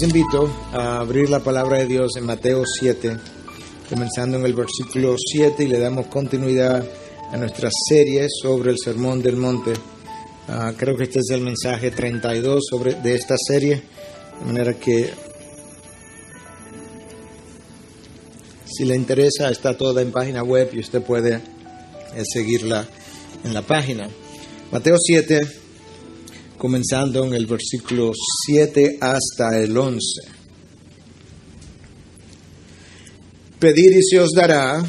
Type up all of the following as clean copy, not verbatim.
Les invito a abrir la palabra de Dios en Mateo 7, comenzando en el versículo 7, y le damos continuidad a nuestra serie sobre el Sermón del Monte. Creo que este es el mensaje 32 de esta serie, de manera que si le interesa está toda en página web y usted puede seguirla en la página. Mateo 7, comenzando en el versículo 7 hasta el 11. Pedid y se os dará,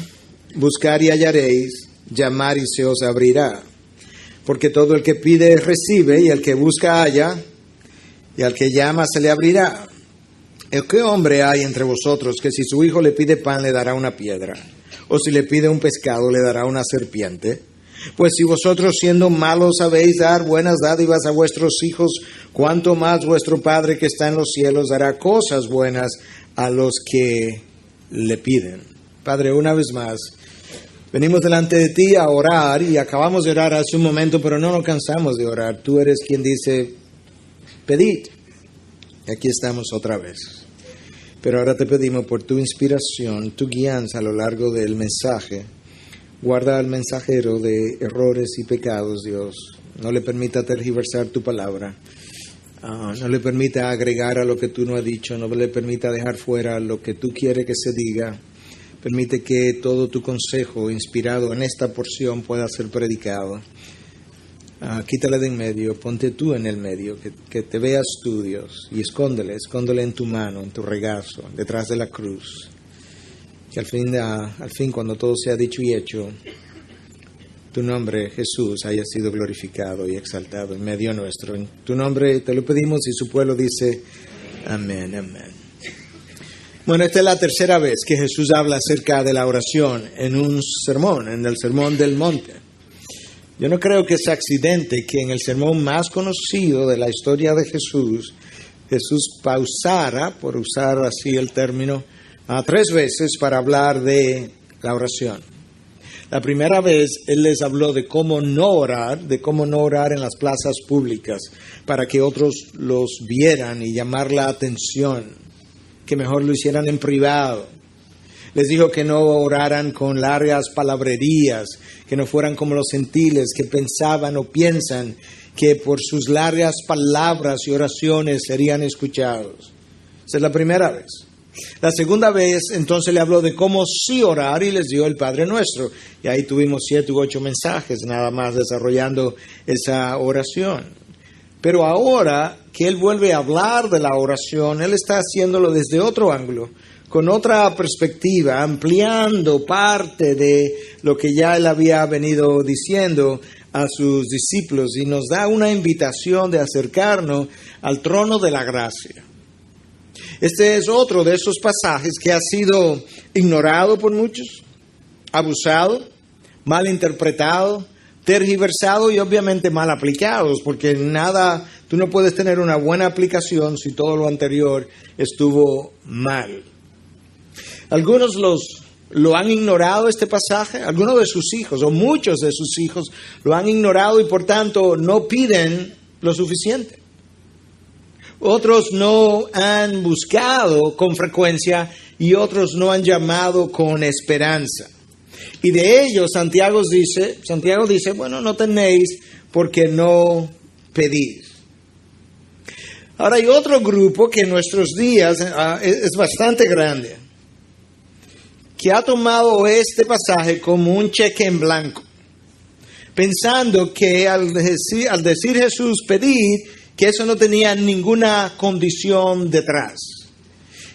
buscar y hallaréis, llamar y se os abrirá. Porque todo el que pide recibe, y el que busca halla, y al que llama se le abrirá. ¿Qué hombre hay entre vosotros que si su hijo le pide pan le dará una piedra? ¿O si le pide un pescado le dará una serpiente? Pues si vosotros siendo malos sabéis dar buenas dádivas a vuestros hijos, cuánto más vuestro Padre que está en los cielos dará cosas buenas a los que le piden. Padre, una vez más, venimos delante de ti a orar, y acabamos de orar hace un momento, pero no nos cansamos de orar. Tú eres quien dice, pedid. Y aquí estamos otra vez. Pero ahora te pedimos por tu inspiración, tu guianza a lo largo del mensaje. Guarda al mensajero de errores y pecados, Dios. No le permita tergiversar tu palabra. No le permita agregar a lo que tú no has dicho. No le permita dejar fuera lo que tú quieres que se diga. Permite que todo tu consejo inspirado en esta porción pueda ser predicado. Quítale de en medio, ponte tú en el medio, que te veas tú, Dios, y escóndele en tu mano, en tu regazo, detrás de la cruz. Que al fin, cuando todo sea dicho y hecho, tu nombre, Jesús, haya sido glorificado y exaltado en medio nuestro. En tu nombre te lo pedimos, y su pueblo dice, amén, amén. Bueno, esta es la tercera vez que Jesús habla acerca de la oración en un sermón, en el Sermón del Monte. Yo no creo que sea accidente que en el sermón más conocido de la historia de Jesús pausara, por usar así el término, 3 veces para hablar de la oración. La primera vez Él les habló de cómo no orar en las plazas públicas, para que otros los vieran y llamar la atención, que mejor lo hicieran en privado. Les dijo que no oraran con largas palabrerías, que no fueran como los gentiles que pensaban o piensan que por sus largas palabras y oraciones serían escuchados. Esa es la primera vez. La segunda vez, entonces, le habló de cómo sí orar y les dio el Padre Nuestro. Y ahí tuvimos 7 u 8 mensajes nada más desarrollando esa oración. Pero ahora que Él vuelve a hablar de la oración, Él está haciéndolo desde otro ángulo, con otra perspectiva, ampliando parte de lo que ya Él había venido diciendo a sus discípulos, y nos da una invitación de acercarnos al trono de la gracia. Este es otro de esos pasajes que ha sido ignorado por muchos, abusado, mal interpretado, tergiversado y obviamente mal aplicados, porque tú no puedes tener una buena aplicación si todo lo anterior estuvo mal. Algunos lo han ignorado este pasaje, algunos de sus hijos o muchos de sus hijos lo han ignorado y por tanto no piden lo suficiente. Otros no han buscado con frecuencia y otros no han llamado con esperanza. Y de ellos Santiago dice, bueno, no tenéis porque no pedís. Ahora hay otro grupo que en nuestros días es bastante grande, que ha tomado este pasaje como un cheque en blanco, pensando que al decir Jesús pedid, que eso no tenía ninguna condición detrás.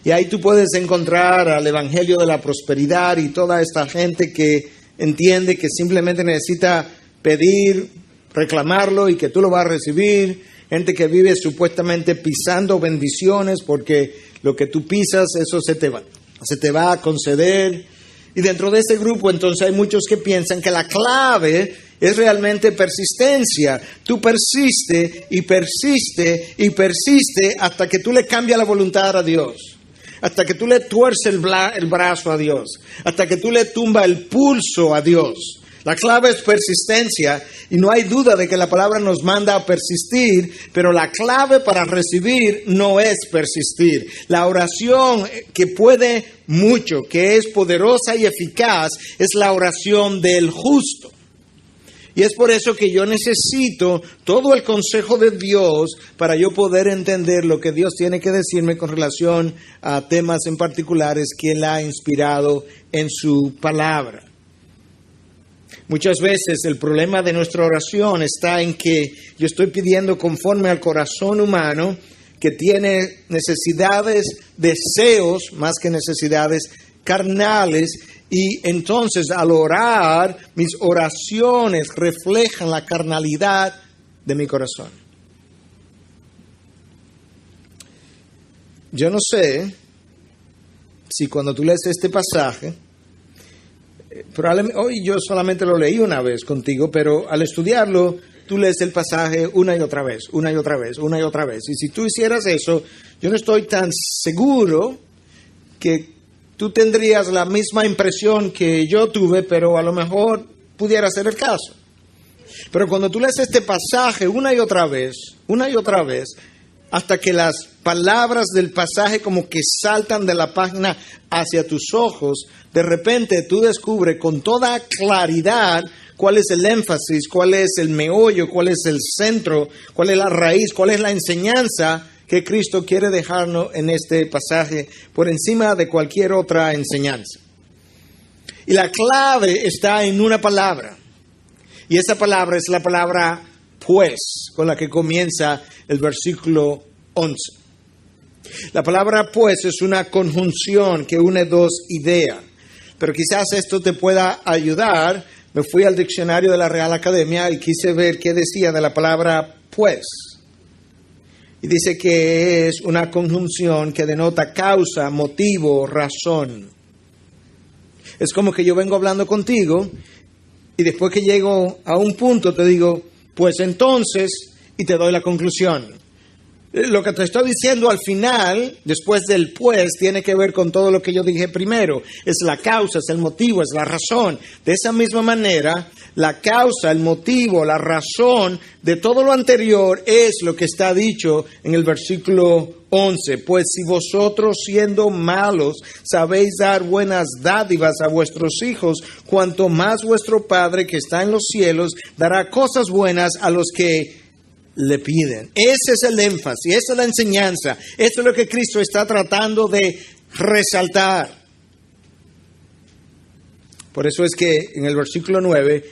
Y ahí tú puedes encontrar al Evangelio de la Prosperidad y toda esta gente que entiende que simplemente necesita pedir, reclamarlo y que tú lo vas a recibir. Gente que vive supuestamente pisando bendiciones porque lo que tú pisas, eso se te va a conceder. Y dentro de este grupo entonces hay muchos que piensan que la clave es realmente persistencia. Tú persiste y persiste y persiste hasta que tú le cambias la voluntad a Dios, hasta que tú le tuerces el brazo a Dios, hasta que tú le tumbas el pulso a Dios, La clave es persistencia y no hay duda de que la palabra nos manda a persistir, pero la clave para recibir no es persistir. La oración que puede mucho, que es poderosa y eficaz, es la oración del justo. Y es por eso que yo necesito todo el consejo de Dios para yo poder entender lo que Dios tiene que decirme con relación a temas en particulares que Él ha inspirado en su palabra. Muchas veces el problema de nuestra oración está en que yo estoy pidiendo conforme al corazón humano que tiene necesidades, deseos, más que necesidades carnales, y entonces al orar, mis oraciones reflejan la carnalidad de mi corazón. Yo no sé si cuando tú lees este pasaje, probablemente, hoy yo solamente lo leí una vez contigo, pero al estudiarlo, tú lees el pasaje una y otra vez, una y otra vez, una y otra vez. Y si tú hicieras eso, yo no estoy tan seguro que tú tendrías la misma impresión que yo tuve, pero a lo mejor pudiera ser el caso. Pero cuando tú lees este pasaje una y otra vez, hasta que las palabras del pasaje como que saltan de la página hacia tus ojos, de repente tú descubres con toda claridad cuál es el énfasis, cuál es el meollo, cuál es el centro, cuál es la raíz, cuál es la enseñanza que Cristo quiere dejarnos en este pasaje por encima de cualquier otra enseñanza. Y la clave está en una palabra. Y esa palabra es la palabra pues, con la que comienza el versículo 11. La palabra pues es una conjunción que une dos ideas. Pero quizás esto te pueda ayudar. Me fui al diccionario de la Real Academia y quise ver qué decía de la palabra pues. Y dice que es una conjunción que denota causa, motivo, razón. Es como que yo vengo hablando contigo y después que llego a un punto te digo, pues entonces, y te doy la conclusión. Lo que te estoy diciendo al final, después del pues, tiene que ver con todo lo que yo dije primero. Es la causa, es el motivo, es la razón. De esa misma manera, la causa, el motivo, la razón de todo lo anterior es lo que está dicho en el versículo 11. Pues si vosotros siendo malos sabéis dar buenas dádivas a vuestros hijos, cuanto más vuestro Padre que está en los cielos dará cosas buenas a los que le piden. Ese es el énfasis, esa es la enseñanza, eso es lo que Cristo está tratando de resaltar. Por eso es que en el versículo 9,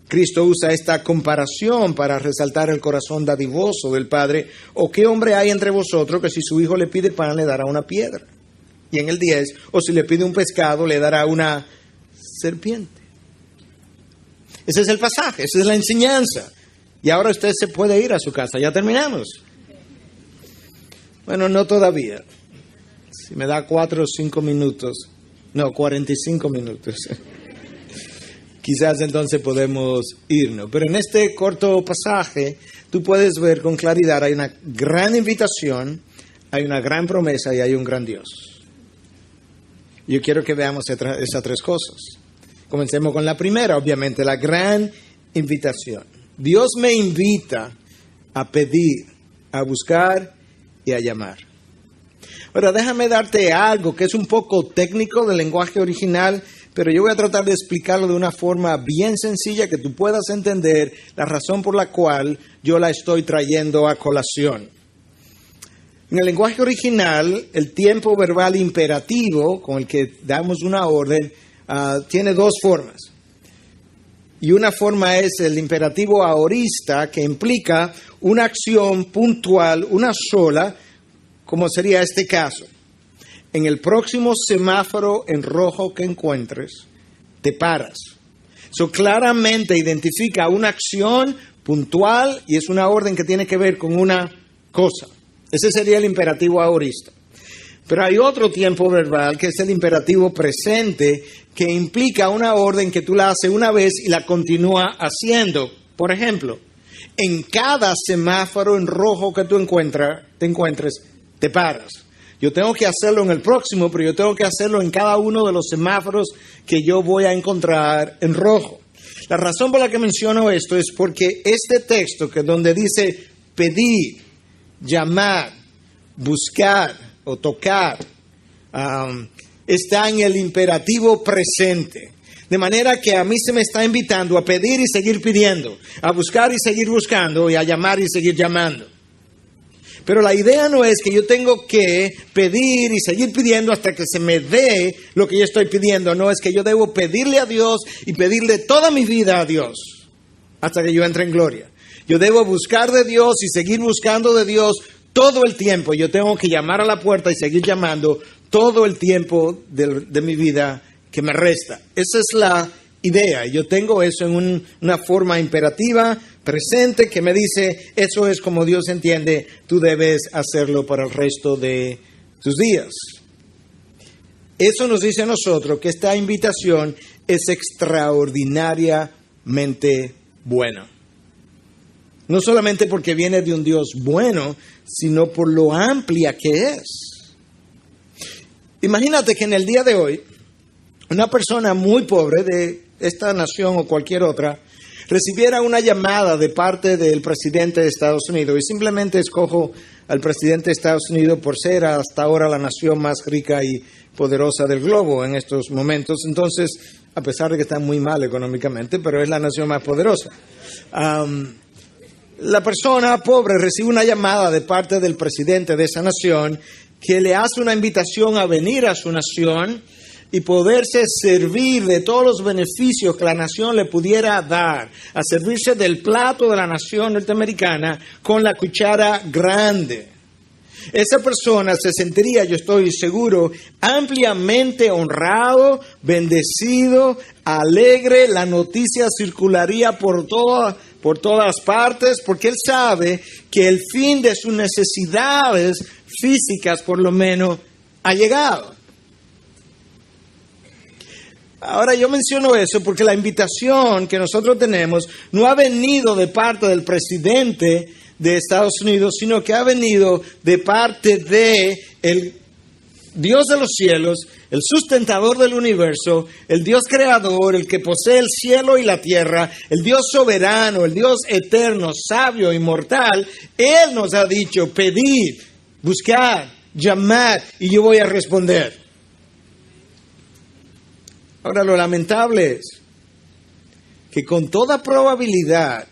Cristo usa esta comparación para resaltar el corazón dadivoso del Padre. ¿O qué hombre hay entre vosotros que si su hijo le pide pan le dará una piedra? Y en el 10, o si le pide un pescado le dará una serpiente. Ese es el pasaje, esa es la enseñanza. Y ahora usted se puede ir a su casa. ¿Ya terminamos? Bueno, no todavía. Si me da 4 o 5 minutos. No, 45 minutos. Quizás entonces podemos irnos. Pero en este corto pasaje, tú puedes ver con claridad, hay una gran invitación, hay una gran promesa y hay un gran Dios. Yo quiero que veamos esas tres cosas. Comencemos con la primera, obviamente, la gran invitación. Dios me invita a pedir, a buscar y a llamar. Ahora, déjame darte algo que es un poco técnico del lenguaje original, pero yo voy a tratar de explicarlo de una forma bien sencilla que tú puedas entender la razón por la cual yo la estoy trayendo a colación. En el lenguaje original, el tiempo verbal imperativo con el que damos una orden tiene dos formas. Y una forma es el imperativo aorista, que implica una acción puntual, una sola, como sería este caso. En el próximo semáforo en rojo que encuentres, te paras. Eso claramente identifica una acción puntual y es una orden que tiene que ver con una cosa. Ese sería el imperativo aorista. Pero hay otro tiempo verbal que es el imperativo presente, que implica una orden que tú la haces una vez y la continúa haciendo. Por ejemplo, en cada semáforo en rojo que tú te encuentres, te paras. Yo tengo que hacerlo en el próximo, pero yo tengo que hacerlo en cada uno de los semáforos que yo voy a encontrar en rojo. La razón por la que menciono esto es porque este texto, que donde dice pedir, llamar, buscar o tocar, está en el imperativo presente. De manera que a mí se me está invitando a pedir y seguir pidiendo, a buscar y seguir buscando, y a llamar y seguir llamando. Pero la idea no es que yo tengo que pedir y seguir pidiendo hasta que se me dé lo que yo estoy pidiendo. No, es que yo debo pedirle a Dios y pedirle toda mi vida a Dios hasta que yo entre en gloria. Yo debo buscar de Dios y seguir buscando de Dios todo el tiempo. Yo tengo que llamar a la puerta y seguir llamando todo el tiempo de mi vida que me resta. Esa es la idea. Yo tengo eso en una forma imperativa, presente, que me dice, eso es como Dios entiende, tú debes hacerlo para el resto de tus días. Eso nos dice a nosotros que esta invitación es extraordinariamente buena. No solamente porque viene de un Dios bueno, sino por lo amplia que es. Imagínate que en el día de hoy, una persona muy pobre de esta nación o cualquier otra recibiera una llamada de parte del presidente de Estados Unidos, y simplemente escojo al presidente de Estados Unidos por ser hasta ahora la nación más rica y poderosa del globo en estos momentos. Entonces, a pesar de que está muy mal económicamente, pero es la nación más poderosa. La persona pobre recibe una llamada de parte del presidente de esa nación que le hace una invitación a venir a su nación y poderse servir de todos los beneficios que la nación le pudiera dar, a servirse del plato de la nación norteamericana con la cuchara grande. Esa persona se sentiría, yo estoy seguro, ampliamente honrado, bendecido, alegre. La noticia circularía por todas partes, porque él sabe que el fin de sus necesidades físicas, por lo menos, ha llegado. Ahora yo menciono eso porque la invitación que nosotros tenemos no ha venido de parte del presidente de Estados Unidos, sino que ha venido de parte de el Dios de los cielos, el sustentador del universo, el Dios creador, el que posee el cielo y la tierra, el Dios soberano, el Dios eterno, sabio, inmortal. Él nos ha dicho, pedid, buscad, llamad, y yo voy a responder. Ahora, lo lamentable es que con toda probabilidad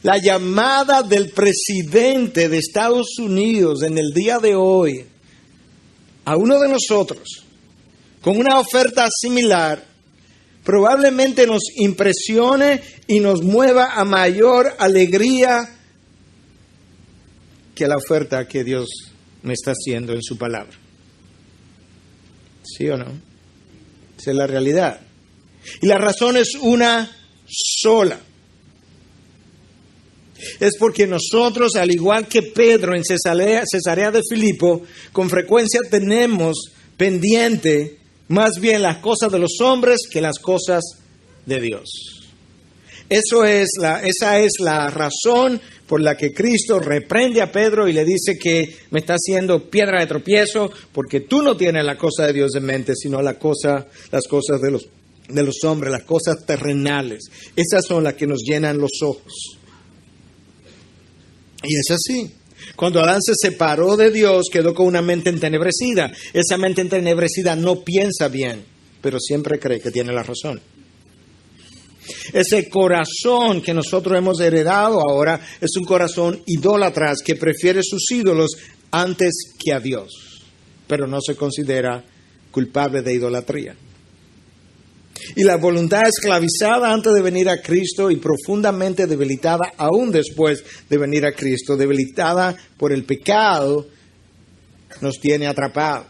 la llamada del presidente de Estados Unidos en el día de hoy a uno de nosotros con una oferta similar probablemente nos impresione y nos mueva a mayor alegría que la oferta que Dios me está haciendo en su palabra. ¿Sí o no? Esa es la realidad. Y la razón es una sola. Es porque nosotros, al igual que Pedro en Cesarea de Filipo, con frecuencia tenemos pendiente más bien las cosas de los hombres que las cosas de Dios. Esa es la razón por la que Cristo reprende a Pedro y le dice que me está haciendo piedra de tropiezo, porque tú no tienes la cosa de Dios en mente, sino las cosas de los hombres, las cosas terrenales. Esas son las que nos llenan los ojos. Y es así. Cuando Adán se separó de Dios, quedó con una mente entenebrecida. Esa mente entenebrecida no piensa bien, pero siempre cree que tiene la razón. Ese corazón que nosotros hemos heredado ahora es un corazón idólatra que prefiere sus ídolos antes que a Dios, pero no se considera culpable de idolatría. Y la voluntad esclavizada antes de venir a Cristo y profundamente debilitada aún después de venir a Cristo, debilitada por el pecado, nos tiene atrapados.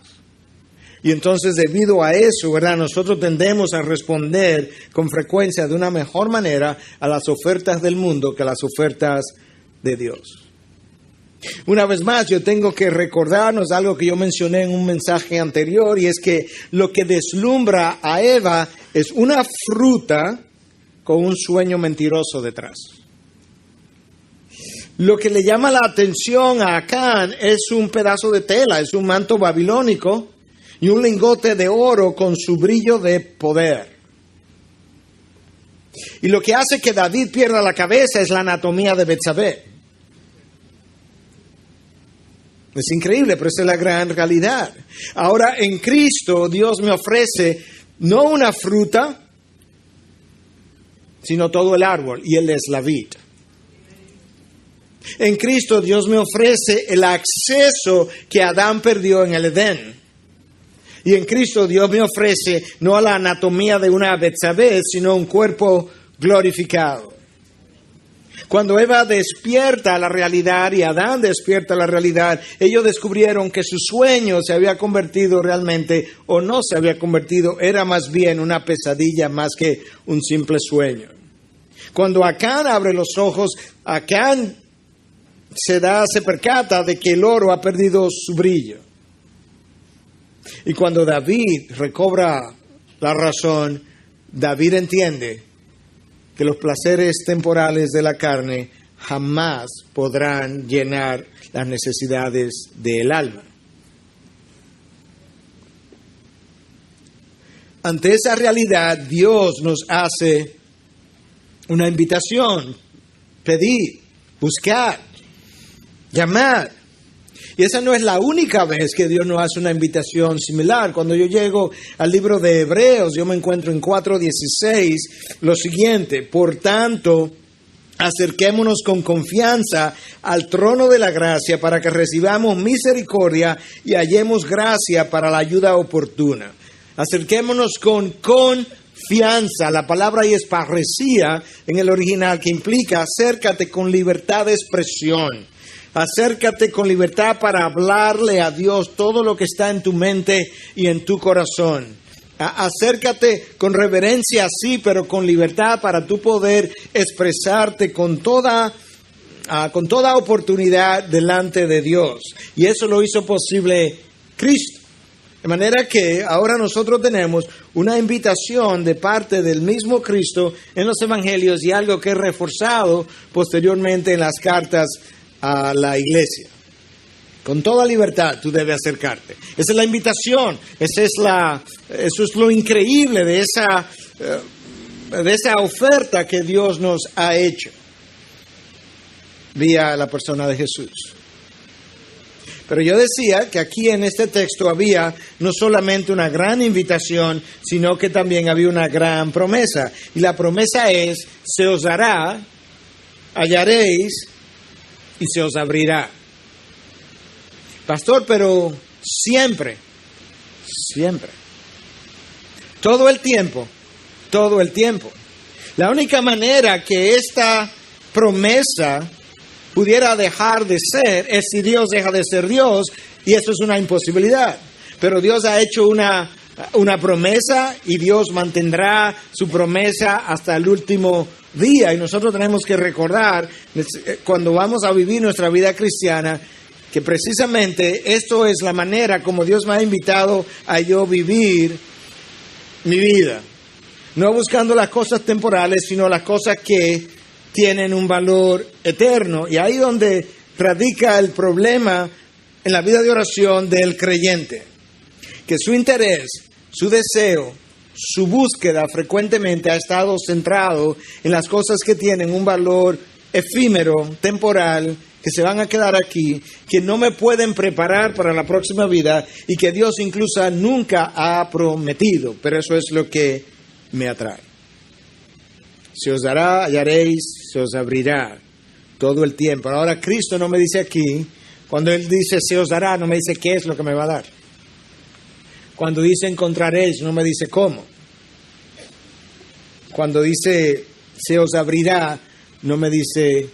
Y entonces, debido a eso, ¿verdad?, nosotros tendemos a responder con frecuencia de una mejor manera a las ofertas del mundo que a las ofertas de Dios. Una vez más, yo tengo que recordarnos algo que yo mencioné en un mensaje anterior, y es que lo que deslumbra a Eva es una fruta con un sueño mentiroso detrás. Lo que le llama la atención a Acán es un pedazo de tela, es un manto babilónico y un lingote de oro con su brillo de poder. Y lo que hace que David pierda la cabeza es la anatomía de Betsabé. Es increíble, pero esa es la gran realidad. Ahora, en Cristo, Dios me ofrece no una fruta, sino todo el árbol, y Él es la vid. En Cristo, Dios me ofrece el acceso que Adán perdió en el Edén. Y en Cristo, Dios me ofrece no la anatomía de una Betsabé, sino un cuerpo glorificado. Cuando Eva despierta la realidad y Adán despierta la realidad, ellos descubrieron que su sueño se había convertido realmente, o no se había convertido, era más bien una pesadilla más que un simple sueño. Cuando Acán abre los ojos, Acán se percata de que el oro ha perdido su brillo. Y cuando David recobra la razón, David entiende que los placeres temporales de la carne jamás podrán llenar las necesidades del alma. Ante esa realidad, Dios nos hace una invitación: pedir, buscar, llamar. Y esa no es la única vez que Dios nos hace una invitación similar. Cuando yo llego al libro de Hebreos, yo me encuentro en 4:16 lo siguiente: por tanto, acerquémonos con confianza al trono de la gracia para que recibamos misericordia y hallemos gracia para la ayuda oportuna. Acerquémonos con confianza. La palabra ahí es parresía en el original, que implica acércate con libertad de expresión. Acércate con libertad para hablarle a Dios todo lo que está en tu mente y en tu corazón. Acércate con reverencia, sí, pero con libertad para tú poder expresarte con toda oportunidad delante de Dios. Y eso lo hizo posible Cristo. De manera que ahora nosotros tenemos una invitación de parte del mismo Cristo en los evangelios, y algo que es reforzado posteriormente en las cartas a la iglesia. Con toda libertad tú debes acercarte. Esa es la invitación. Eso es lo increíble de esa oferta que Dios nos ha hecho vía la persona de Jesús. Pero yo decía que aquí en este texto había no solamente una gran invitación, sino que también había una gran promesa. Y la promesa es: se os dará, hallaréis y se os abrirá. Pastor, pero siempre. Todo el tiempo. La única manera que esta promesa pudiera dejar de ser es si Dios deja de ser Dios, y eso es una imposibilidad. Pero Dios ha hecho una promesa, y Dios mantendrá su promesa hasta el último día. Y nosotros tenemos que recordar, cuando vamos a vivir nuestra vida cristiana, que precisamente esto es la manera como Dios me ha invitado a yo vivir mi vida. No buscando las cosas temporales, sino las cosas que tienen un valor eterno. Y ahí donde radica el problema en la vida de oración del creyente, que su interés, su deseo, su búsqueda frecuentemente ha estado centrado en las cosas que tienen un valor efímero, temporal, que se van a quedar aquí, que no me pueden preparar para la próxima vida, y que Dios incluso nunca ha prometido. Pero eso es lo que me atrae. Se os dará, hallaréis, se os abrirá todo el tiempo. Ahora, Cristo no me dice aquí, cuando Él dice se os dará, no me dice qué es lo que me va a dar. Cuando dice encontraréis, no me dice cómo. Cuando dice se os abrirá, no me dice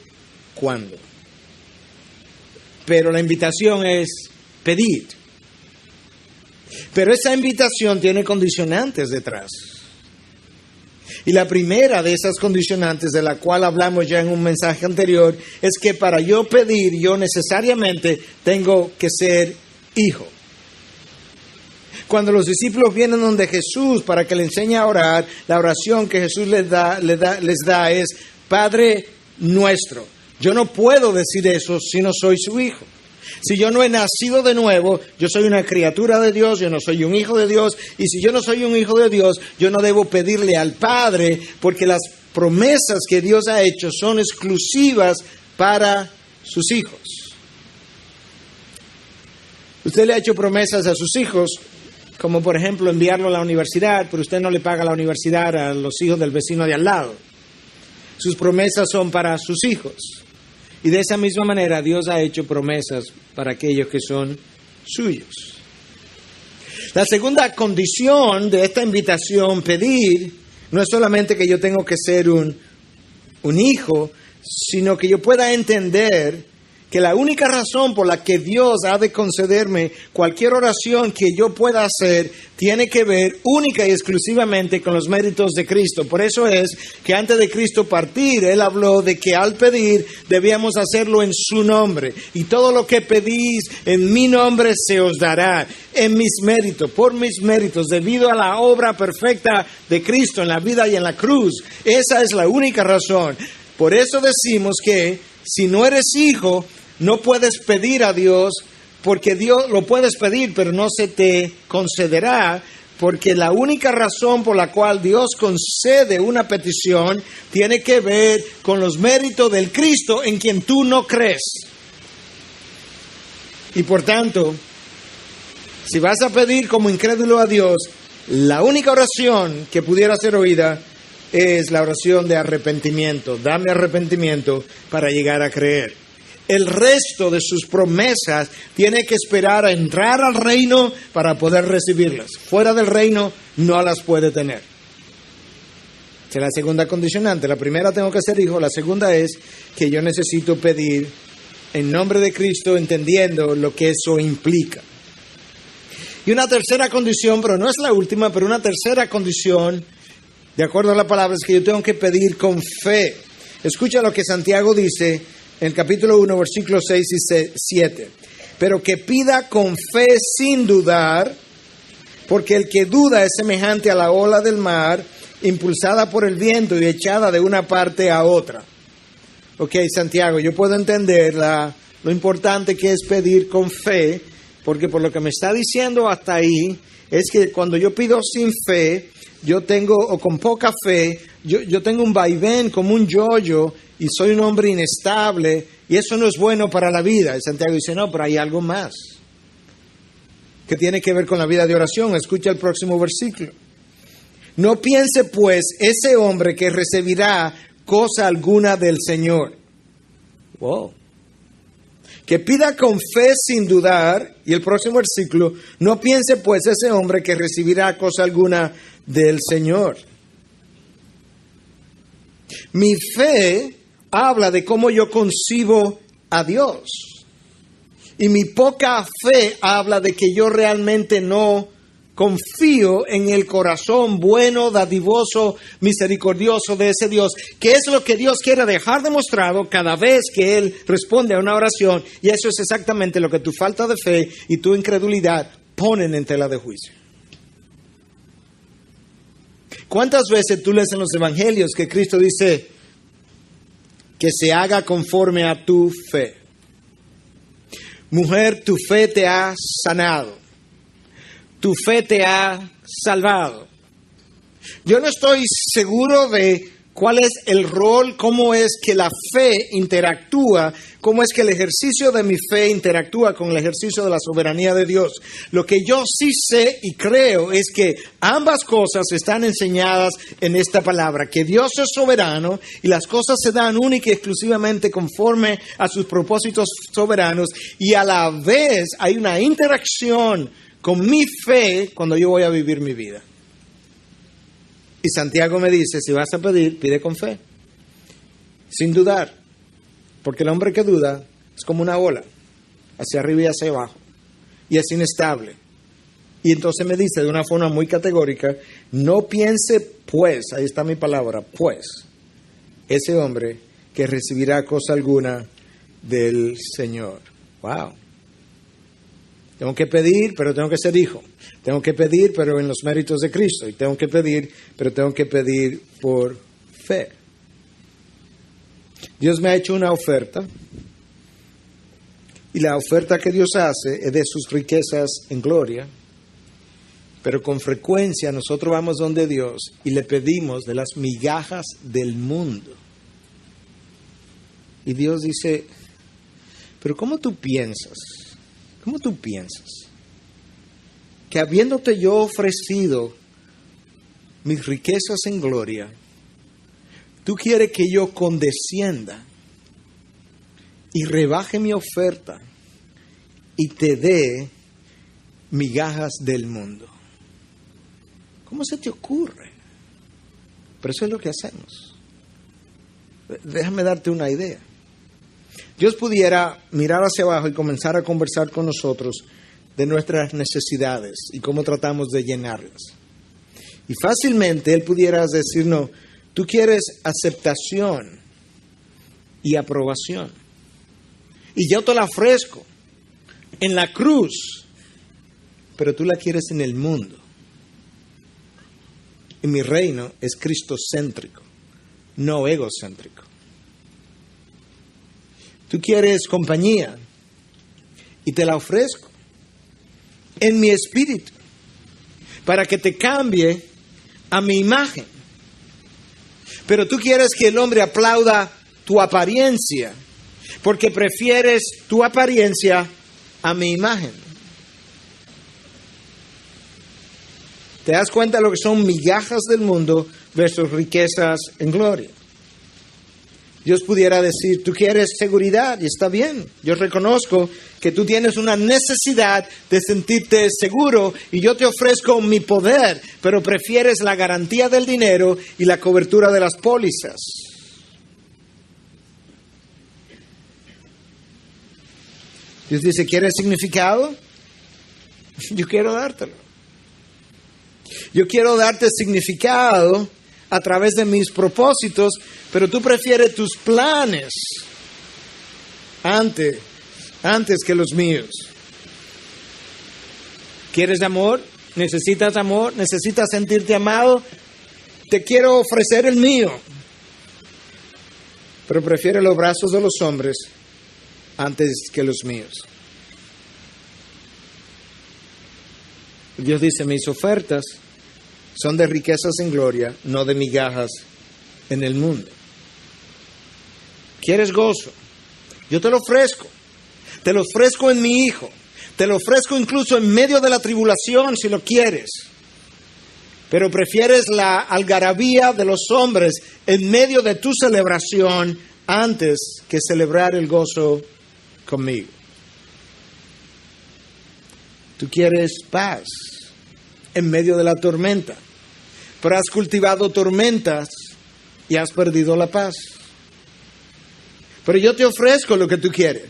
cuándo. Pero la invitación es pedid. Pero esa invitación tiene condicionantes detrás. Y la primera de esas condicionantes, de la cual hablamos ya en un mensaje anterior, es que para yo pedir, yo necesariamente tengo que ser hijo. Cuando los discípulos vienen donde Jesús para que le enseñe a orar, la oración que Jesús les da es: Padre nuestro. Yo no puedo decir eso si no soy su hijo. Si yo no he nacido de nuevo, yo soy una criatura de Dios, yo no soy un hijo de Dios. Y si yo no soy un hijo de Dios, yo no debo pedirle al Padre, porque las promesas que Dios ha hecho son exclusivas para sus hijos. Usted le ha hecho promesas a sus hijos, como por ejemplo enviarlo a la universidad, pero usted no le paga la universidad a los hijos del vecino de al lado. Sus promesas son para sus hijos. Y de esa misma manera Dios ha hecho promesas para aquellos que son suyos. La segunda condición de esta invitación, pedir, no es solamente que yo tengo que ser un hijo, sino que yo pueda entender que la única razón por la que Dios ha de concederme cualquier oración que yo pueda hacer tiene que ver única y exclusivamente con los méritos de Cristo. Por eso es que antes de Cristo partir, Él habló de que al pedir debíamos hacerlo en su nombre. Y todo lo que pedís en mi nombre se os dará, en mis méritos, por mis méritos, debido a la obra perfecta de Cristo en la vida y en la cruz. Esa es la única razón. Por eso decimos que si no eres hijo, no puedes pedir a Dios, porque Dios lo puedes pedir, pero no se te concederá, porque la única razón por la cual Dios concede una petición tiene que ver con los méritos del Cristo en quien tú no crees. Y por tanto, si vas a pedir como incrédulo a Dios, la única oración que pudiera ser oída es la oración de arrepentimiento. Dame arrepentimiento para llegar a creer. El resto de sus promesas tiene que esperar a entrar al reino para poder recibirlas. Fuera del reino no las puede tener. Esa es la segunda condicionante. La primera, tengo que ser hijo. La segunda es que yo necesito pedir en nombre de Cristo, entendiendo lo que eso implica. Y una tercera condición, pero no es la última, pero una tercera condición, de acuerdo a la palabra, es que yo tengo que pedir con fe. Escucha lo que Santiago dice en el capítulo 1, versículos 6 y 7. Pero que pida con fe sin dudar, porque el que duda es semejante a la ola del mar, impulsada por el viento y echada de una parte a otra. Ok, Santiago, yo puedo entender lo importante que es pedir con fe, porque por lo que me está diciendo hasta ahí, es que cuando yo pido sin fe, yo tengo, o con poca fe, yo tengo un vaivén como un yoyo, y soy un hombre inestable, y eso no es bueno para la vida. Y Santiago dice, no, pero hay algo más que tiene que ver con la vida de oración. Escucha el próximo versículo. No piense pues ese hombre que recibirá cosa alguna del Señor. Wow. Que pida con fe sin dudar, y el próximo versículo, no piense pues ese hombre que recibirá cosa alguna del Señor. Mi fe habla de cómo yo concibo a Dios. Y mi poca fe habla de que yo realmente no confío en el corazón bueno, dadivoso, misericordioso de ese Dios, que es lo que Dios quiere dejar demostrado cada vez que Él responde a una oración. Y eso es exactamente lo que tu falta de fe y tu incredulidad ponen en tela de juicio. ¿Cuántas veces tú lees en los evangelios que Cristo dice que se haga conforme a tu fe? Mujer, tu fe te ha sanado. Tu fe te ha salvado. Yo no estoy seguro de cuál es el rol, cómo es que la fe interactúa, cómo es que el ejercicio de mi fe interactúa con el ejercicio de la soberanía de Dios. Lo que yo sí sé y creo es que ambas cosas están enseñadas en esta palabra, que Dios es soberano y las cosas se dan única y exclusivamente conforme a sus propósitos soberanos, y a la vez hay una interacción con mi fe cuando yo voy a vivir mi vida. Y Santiago me dice, si vas a pedir, pide con fe, sin dudar, porque el hombre que duda es como una ola, hacia arriba y hacia abajo, y es inestable. Y entonces me dice de una forma muy categórica, no piense pues, ahí está mi palabra, pues, ese hombre que recibirá cosa alguna del Señor. Wow. Tengo que pedir, pero tengo que ser hijo. Tengo que pedir, pero en los méritos de Cristo. Y tengo que pedir, pero tengo que pedir por fe. Dios me ha hecho una oferta. Y la oferta que Dios hace es de sus riquezas en gloria. Pero con frecuencia nosotros vamos donde Dios y le pedimos de las migajas del mundo. Y Dios dice, pero ¿cómo tú piensas? ¿Cómo tú piensas? Que habiéndote yo ofrecido mis riquezas en gloria, tú quieres que yo condescienda y rebaje mi oferta y te dé migajas del mundo. ¿Cómo se te ocurre? Pero eso es lo que hacemos. Déjame darte una idea. Dios pudiera mirar hacia abajo y comenzar a conversar con nosotros de nuestras necesidades y cómo tratamos de llenarlas. Y fácilmente Él pudiera decirnos, tú quieres aceptación y aprobación. Y yo te la ofrezco en la cruz, pero tú la quieres en el mundo. Y mi reino es cristocéntrico, no egocéntrico. Tú quieres compañía y te la ofrezco en mi espíritu para que te cambie a mi imagen. Pero tú quieres que el hombre aplauda tu apariencia porque prefieres tu apariencia a mi imagen. ¿Te das cuenta de lo que son migajas del mundo versus riquezas en gloria? Dios pudiera decir, tú quieres seguridad y está bien. Yo reconozco que tú tienes una necesidad de sentirte seguro y yo te ofrezco mi poder, pero prefieres la garantía del dinero y la cobertura de las pólizas. Dios dice, ¿quieres significado? Yo quiero dártelo. Yo quiero darte significado a través de mis propósitos, pero tú prefieres tus planes antes que los míos. ¿Quieres amor? ¿Necesitas amor? ¿Necesitas sentirte amado? Te quiero ofrecer el mío. Pero prefieres los brazos de los hombres antes que los míos. Dios dice, mis ofertas son de riquezas en gloria, no de migajas en el mundo. ¿Quieres gozo? Yo te lo ofrezco. Te lo ofrezco en mi Hijo. Te lo ofrezco incluso en medio de la tribulación si lo quieres. Pero prefieres la algarabía de los hombres en medio de tu celebración antes que celebrar el gozo conmigo. Tú quieres paz en medio de la tormenta, pero has cultivado tormentas y has perdido la paz. Pero yo te ofrezco lo que tú quieres.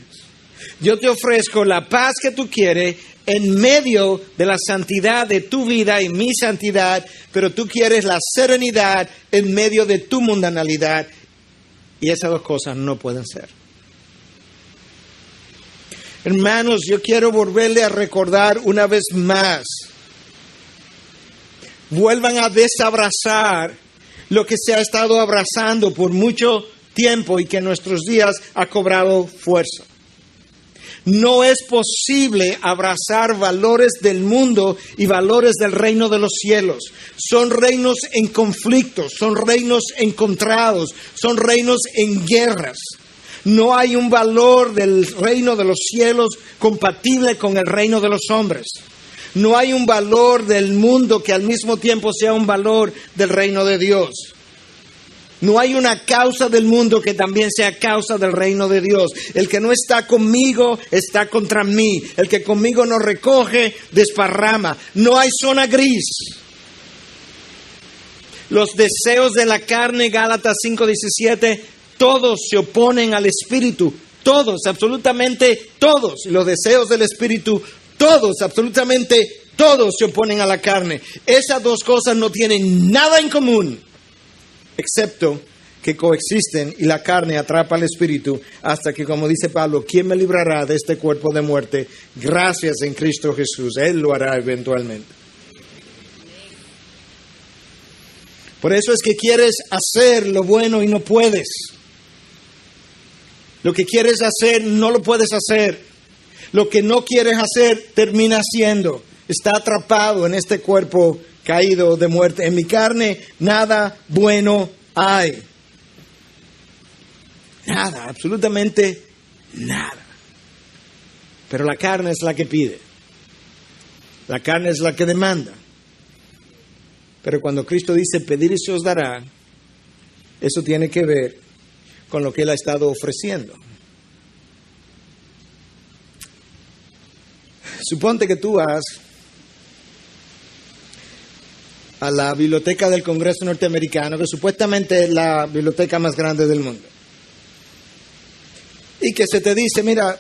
Yo te ofrezco la paz que tú quieres en medio de la santidad de tu vida y mi santidad, pero tú quieres la serenidad en medio de tu mundanalidad. Y esas dos cosas no pueden ser. Hermanos, yo quiero volverle a recordar una vez más. Vuelvan a desabrazar lo que se ha estado abrazando por mucho tiempo y que en nuestros días ha cobrado fuerza. No es posible abrazar valores del mundo y valores del reino de los cielos. Son reinos en conflictos, son reinos encontrados, son reinos en guerras. No hay un valor del reino de los cielos compatible con el reino de los hombres. No hay un valor del mundo que al mismo tiempo sea un valor del reino de Dios. No hay una causa del mundo que también sea causa del reino de Dios. El que no está conmigo está contra mí. El que conmigo no recoge, desparrama. No hay zona gris. Los deseos de la carne, Gálatas 5:17, todos se oponen al Espíritu. Todos, absolutamente todos. Y los deseos del Espíritu, todos, absolutamente todos se oponen a la carne. Esas dos cosas no tienen nada en común, excepto que coexisten y la carne atrapa al espíritu hasta que, como dice Pablo, ¿quién me librará de este cuerpo de muerte? Gracias en Cristo Jesús. Él lo hará eventualmente. Por eso es que quieres hacer lo bueno y no puedes. Lo que quieres hacer no lo puedes hacer. Lo que no quieres hacer termina haciendo. está atrapado en este cuerpo caído de muerte. En mi carne nada bueno hay. Nada, absolutamente nada. Pero la carne es la que pide. La carne es la que demanda. Pero cuando Cristo dice pedir y se os dará, eso tiene que ver con lo que Él ha estado ofreciendo. Suponte que tú vas a la biblioteca del Congreso norteamericano, que supuestamente es la biblioteca más grande del mundo. Y que se te dice, mira,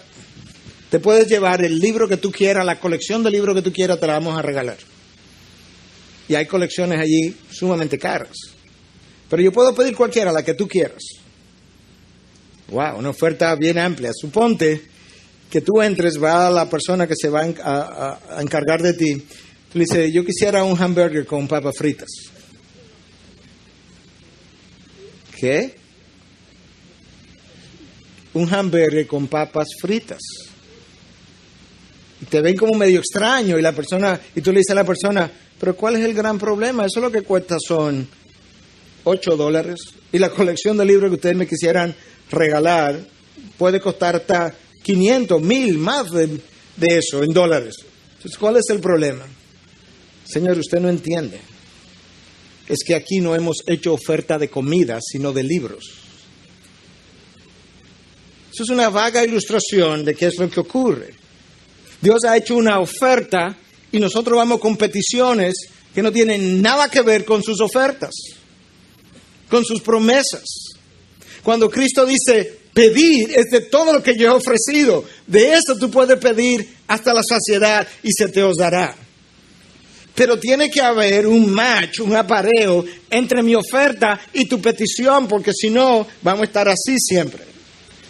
te puedes llevar el libro que tú quieras, la colección de libros que tú quieras, te la vamos a regalar. Y hay colecciones allí sumamente caras. Pero yo puedo pedir cualquiera, la que tú quieras. Wow, una oferta bien amplia. Suponte que tú entres, va a la persona que se va a encargar de ti. Tú le dices, yo quisiera un hamburger con papas fritas. ¿Qué? Un hamburger con papas fritas. Y te ven como medio extraño y tú le dices a la persona, pero ¿cuál es el gran problema? Eso lo que cuesta son $8 y la colección de libros que ustedes me quisieran regalar puede costar hasta 500, 1000, más de eso en dólares. Entonces, ¿cuál es el problema? Señor, usted no entiende. Es que aquí no hemos hecho oferta de comida, sino de libros. Eso es una vaga ilustración de qué es lo que ocurre. Dios ha hecho una oferta y nosotros vamos con peticiones que no tienen nada que ver con sus ofertas, con sus promesas. Cuando Cristo dice, pedir es de todo lo que yo he ofrecido. De eso tú puedes pedir hasta la saciedad y se te os dará. Pero tiene que haber un match, un apareo entre mi oferta y tu petición, porque si no, vamos a estar así siempre.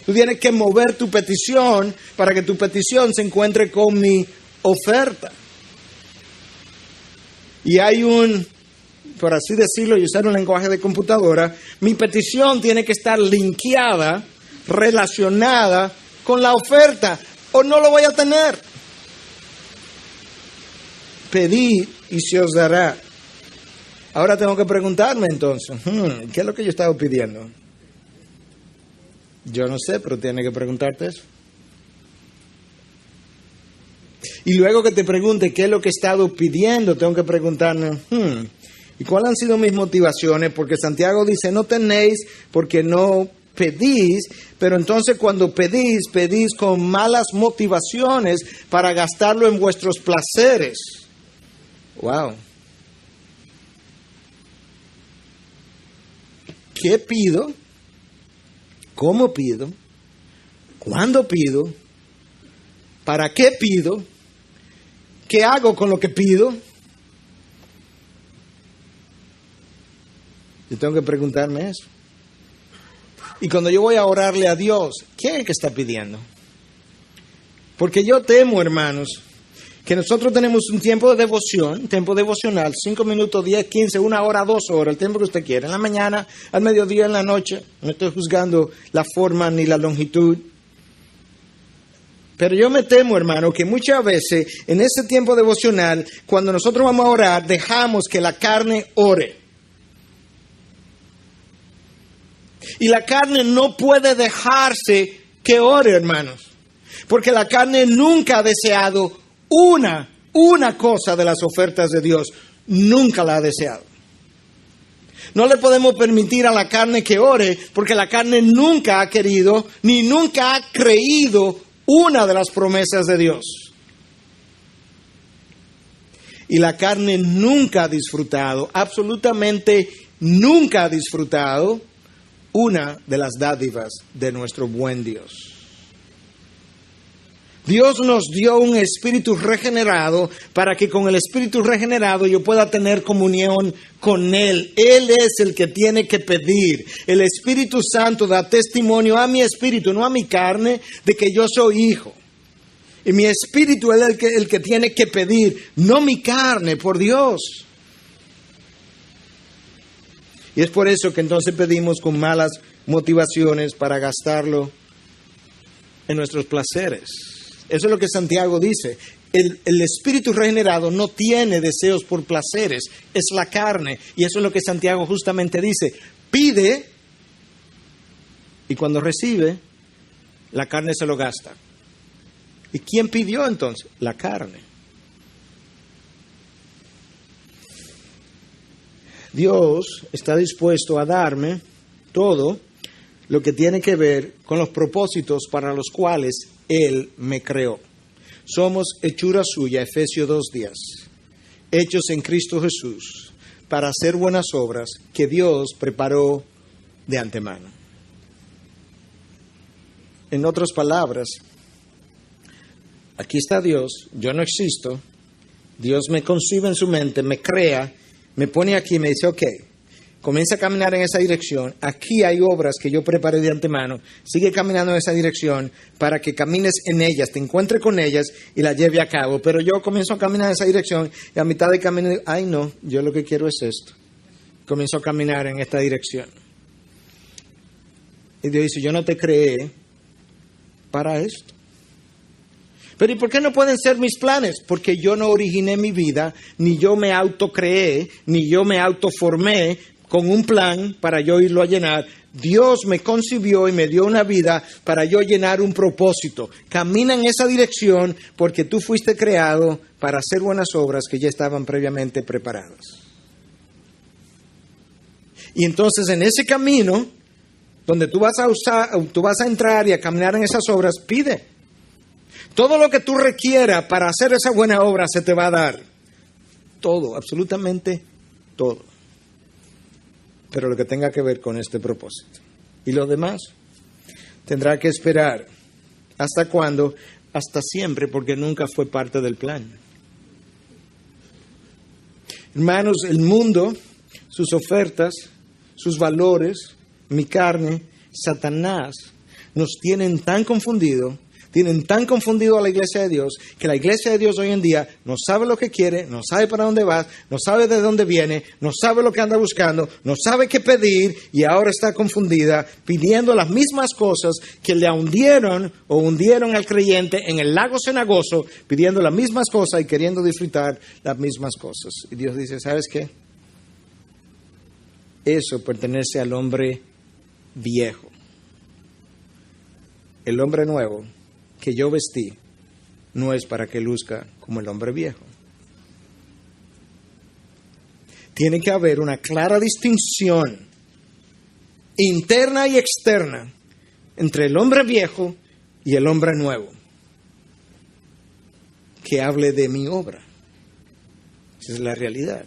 Tú tienes que mover tu petición para que tu petición se encuentre con mi oferta. Y hay por así decirlo, y usar un lenguaje de computadora, mi petición tiene que estar linkeada, relacionada con la oferta, o no lo voy a tener. Pedid y se os dará. Ahora tengo que preguntarme entonces, ¿qué es lo que yo estaba pidiendo? Yo no sé, pero tiene que preguntarte eso. Y luego que te pregunte qué es lo que he estado pidiendo, tengo que preguntarme, ¿y cuáles han sido mis motivaciones? Porque Santiago dice, no tenéis porque no pedís, pero entonces cuando pedís con malas motivaciones para gastarlo en vuestros placeres. Wow. ¿Qué pido? ¿Cómo pido? ¿Cuándo pido? ¿Para qué pido? ¿Qué hago con lo que pido? Yo tengo que preguntarme eso. Y cuando yo voy a orarle a Dios, ¿quién es el que está pidiendo? Porque yo temo, hermanos, que nosotros tenemos un tiempo de devoción, un tiempo devocional, 5 minutos, 10, 15, 1 hora, 2 horas, el tiempo que usted quiera, en la mañana, al mediodía, en la noche. No estoy juzgando la forma ni la longitud. Pero yo me temo, hermano, que muchas veces en ese tiempo devocional, cuando nosotros vamos a orar, dejamos que la carne ore. Y la carne no puede dejarse que ore, hermanos. Porque la carne nunca ha deseado una cosa de las ofertas de Dios. Nunca la ha deseado. No le podemos permitir a la carne que ore, porque la carne nunca ha querido, ni nunca ha creído una de las promesas de Dios. Y la carne nunca ha disfrutado, absolutamente nunca ha disfrutado una de las dádivas de nuestro buen Dios. Dios nos dio un espíritu regenerado para que con el espíritu regenerado yo pueda tener comunión con Él. Él es el que tiene que pedir. El Espíritu Santo da testimonio a mi espíritu, no a mi carne, de que yo soy hijo. Y mi espíritu es el que tiene que pedir, no mi carne, por Dios. Y es por eso que entonces pedimos con malas motivaciones para gastarlo en nuestros placeres. Eso es lo que Santiago dice. el espíritu regenerado no tiene deseos por placeres, es la carne. Y eso es lo que Santiago justamente dice. Pide y cuando recibe, la carne se lo gasta. ¿Y quién pidió entonces? La carne. Dios está dispuesto a darme todo lo que tiene que ver con los propósitos para los cuales Él me creó. Somos hechura suya, Efesios 2:10, hechos en Cristo Jesús para hacer buenas obras que Dios preparó de antemano. En otras palabras, aquí está Dios, yo no existo, Dios me concibe en su mente, me crea, me pone aquí y me dice, ok, comienza a caminar en esa dirección, aquí hay obras que yo preparé de antemano, sigue caminando en esa dirección para que camines en ellas, te encuentres con ellas y las lleve a cabo. Pero yo comienzo a caminar en esa dirección y a mitad de camino digo, ay no, yo lo que quiero es esto. Comienzo a caminar en esta dirección. Y Dios dice, yo no te creé para esto. Pero ¿y por qué no pueden ser mis planes? Porque yo no originé mi vida, ni yo me autocreé, ni yo me autoformé con un plan para yo irlo a llenar. Dios me concibió y me dio una vida para yo llenar un propósito. Camina en esa dirección porque tú fuiste creado para hacer buenas obras que ya estaban previamente preparadas. Y entonces en ese camino, donde tú vas a entrar y a caminar en esas obras, pide. Todo lo que tú requieras para hacer esa buena obra se te va a dar. Todo, absolutamente todo. Pero lo que tenga que ver con este propósito. Y lo demás tendrá que esperar. ¿Hasta cuándo? Hasta siempre, porque nunca fue parte del plan. Hermanos, el mundo, sus ofertas, sus valores, mi carne, Satanás, nos tienen tan confundidos a la iglesia de Dios, que la iglesia de Dios hoy en día no sabe lo que quiere, no sabe para dónde va, no sabe de dónde viene, no sabe lo que anda buscando, no sabe qué pedir y ahora está confundida pidiendo las mismas cosas que le hundieron al creyente en el lago cenagoso, pidiendo las mismas cosas y queriendo disfrutar las mismas cosas. Y Dios dice, ¿sabes qué? Eso pertenece al hombre viejo. El hombre nuevo que yo vestí no es para que luzca como el hombre viejo. Tiene que haber una clara distinción interna y externa entre el hombre viejo y el hombre nuevo que hable de mi obra. Esa es la realidad.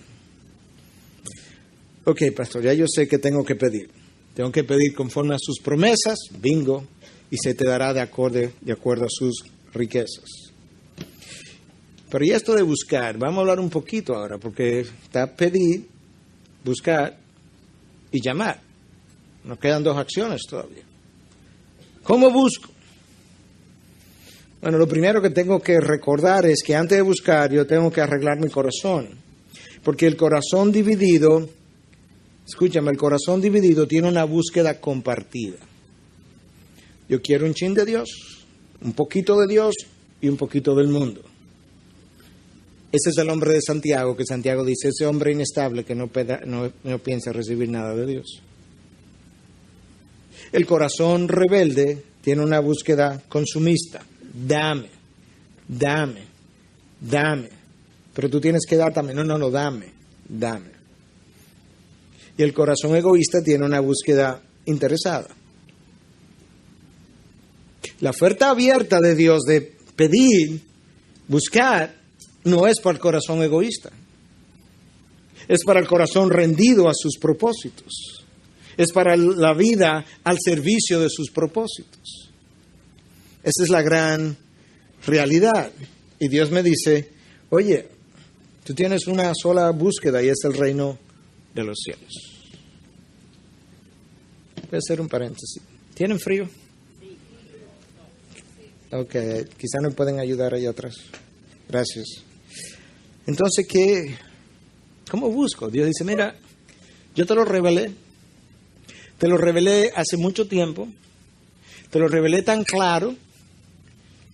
Ok, pastor, ya yo sé que tengo que pedir. Tengo que pedir conforme a sus promesas, bingo, y se te dará de acuerdo a sus riquezas. Pero ya esto de buscar, vamos a hablar un poquito ahora, porque está pedir, buscar y llamar. Nos quedan 2 acciones todavía. ¿Cómo busco? Bueno, lo primero que tengo que recordar es que antes de buscar yo tengo que arreglar mi corazón. Porque el corazón dividido, escúchame, el corazón dividido tiene una búsqueda compartida. Yo quiero un chin de Dios, un poquito de Dios y un poquito del mundo. Ese es el hombre de Santiago, que Santiago dice, ese hombre inestable que no piensa recibir nada de Dios. El corazón rebelde tiene una búsqueda consumista. Dame, dame, dame. Pero tú tienes que dar también. No, dame, dame. Y el corazón egoísta tiene una búsqueda interesada. La oferta abierta de Dios de pedir, buscar, no es para el corazón egoísta. Es para el corazón rendido a sus propósitos. Es para la vida al servicio de sus propósitos. Esa es la gran realidad. Y Dios me dice, oye, tú tienes una sola búsqueda y es el reino de los cielos. Voy a hacer un paréntesis. ¿Tienen frío? Ok, quizá nos pueden ayudar ahí atrás. Gracias. Entonces, ¿cómo busco? Dios dice, mira, yo te lo revelé. Te lo revelé hace mucho tiempo. Te lo revelé tan claro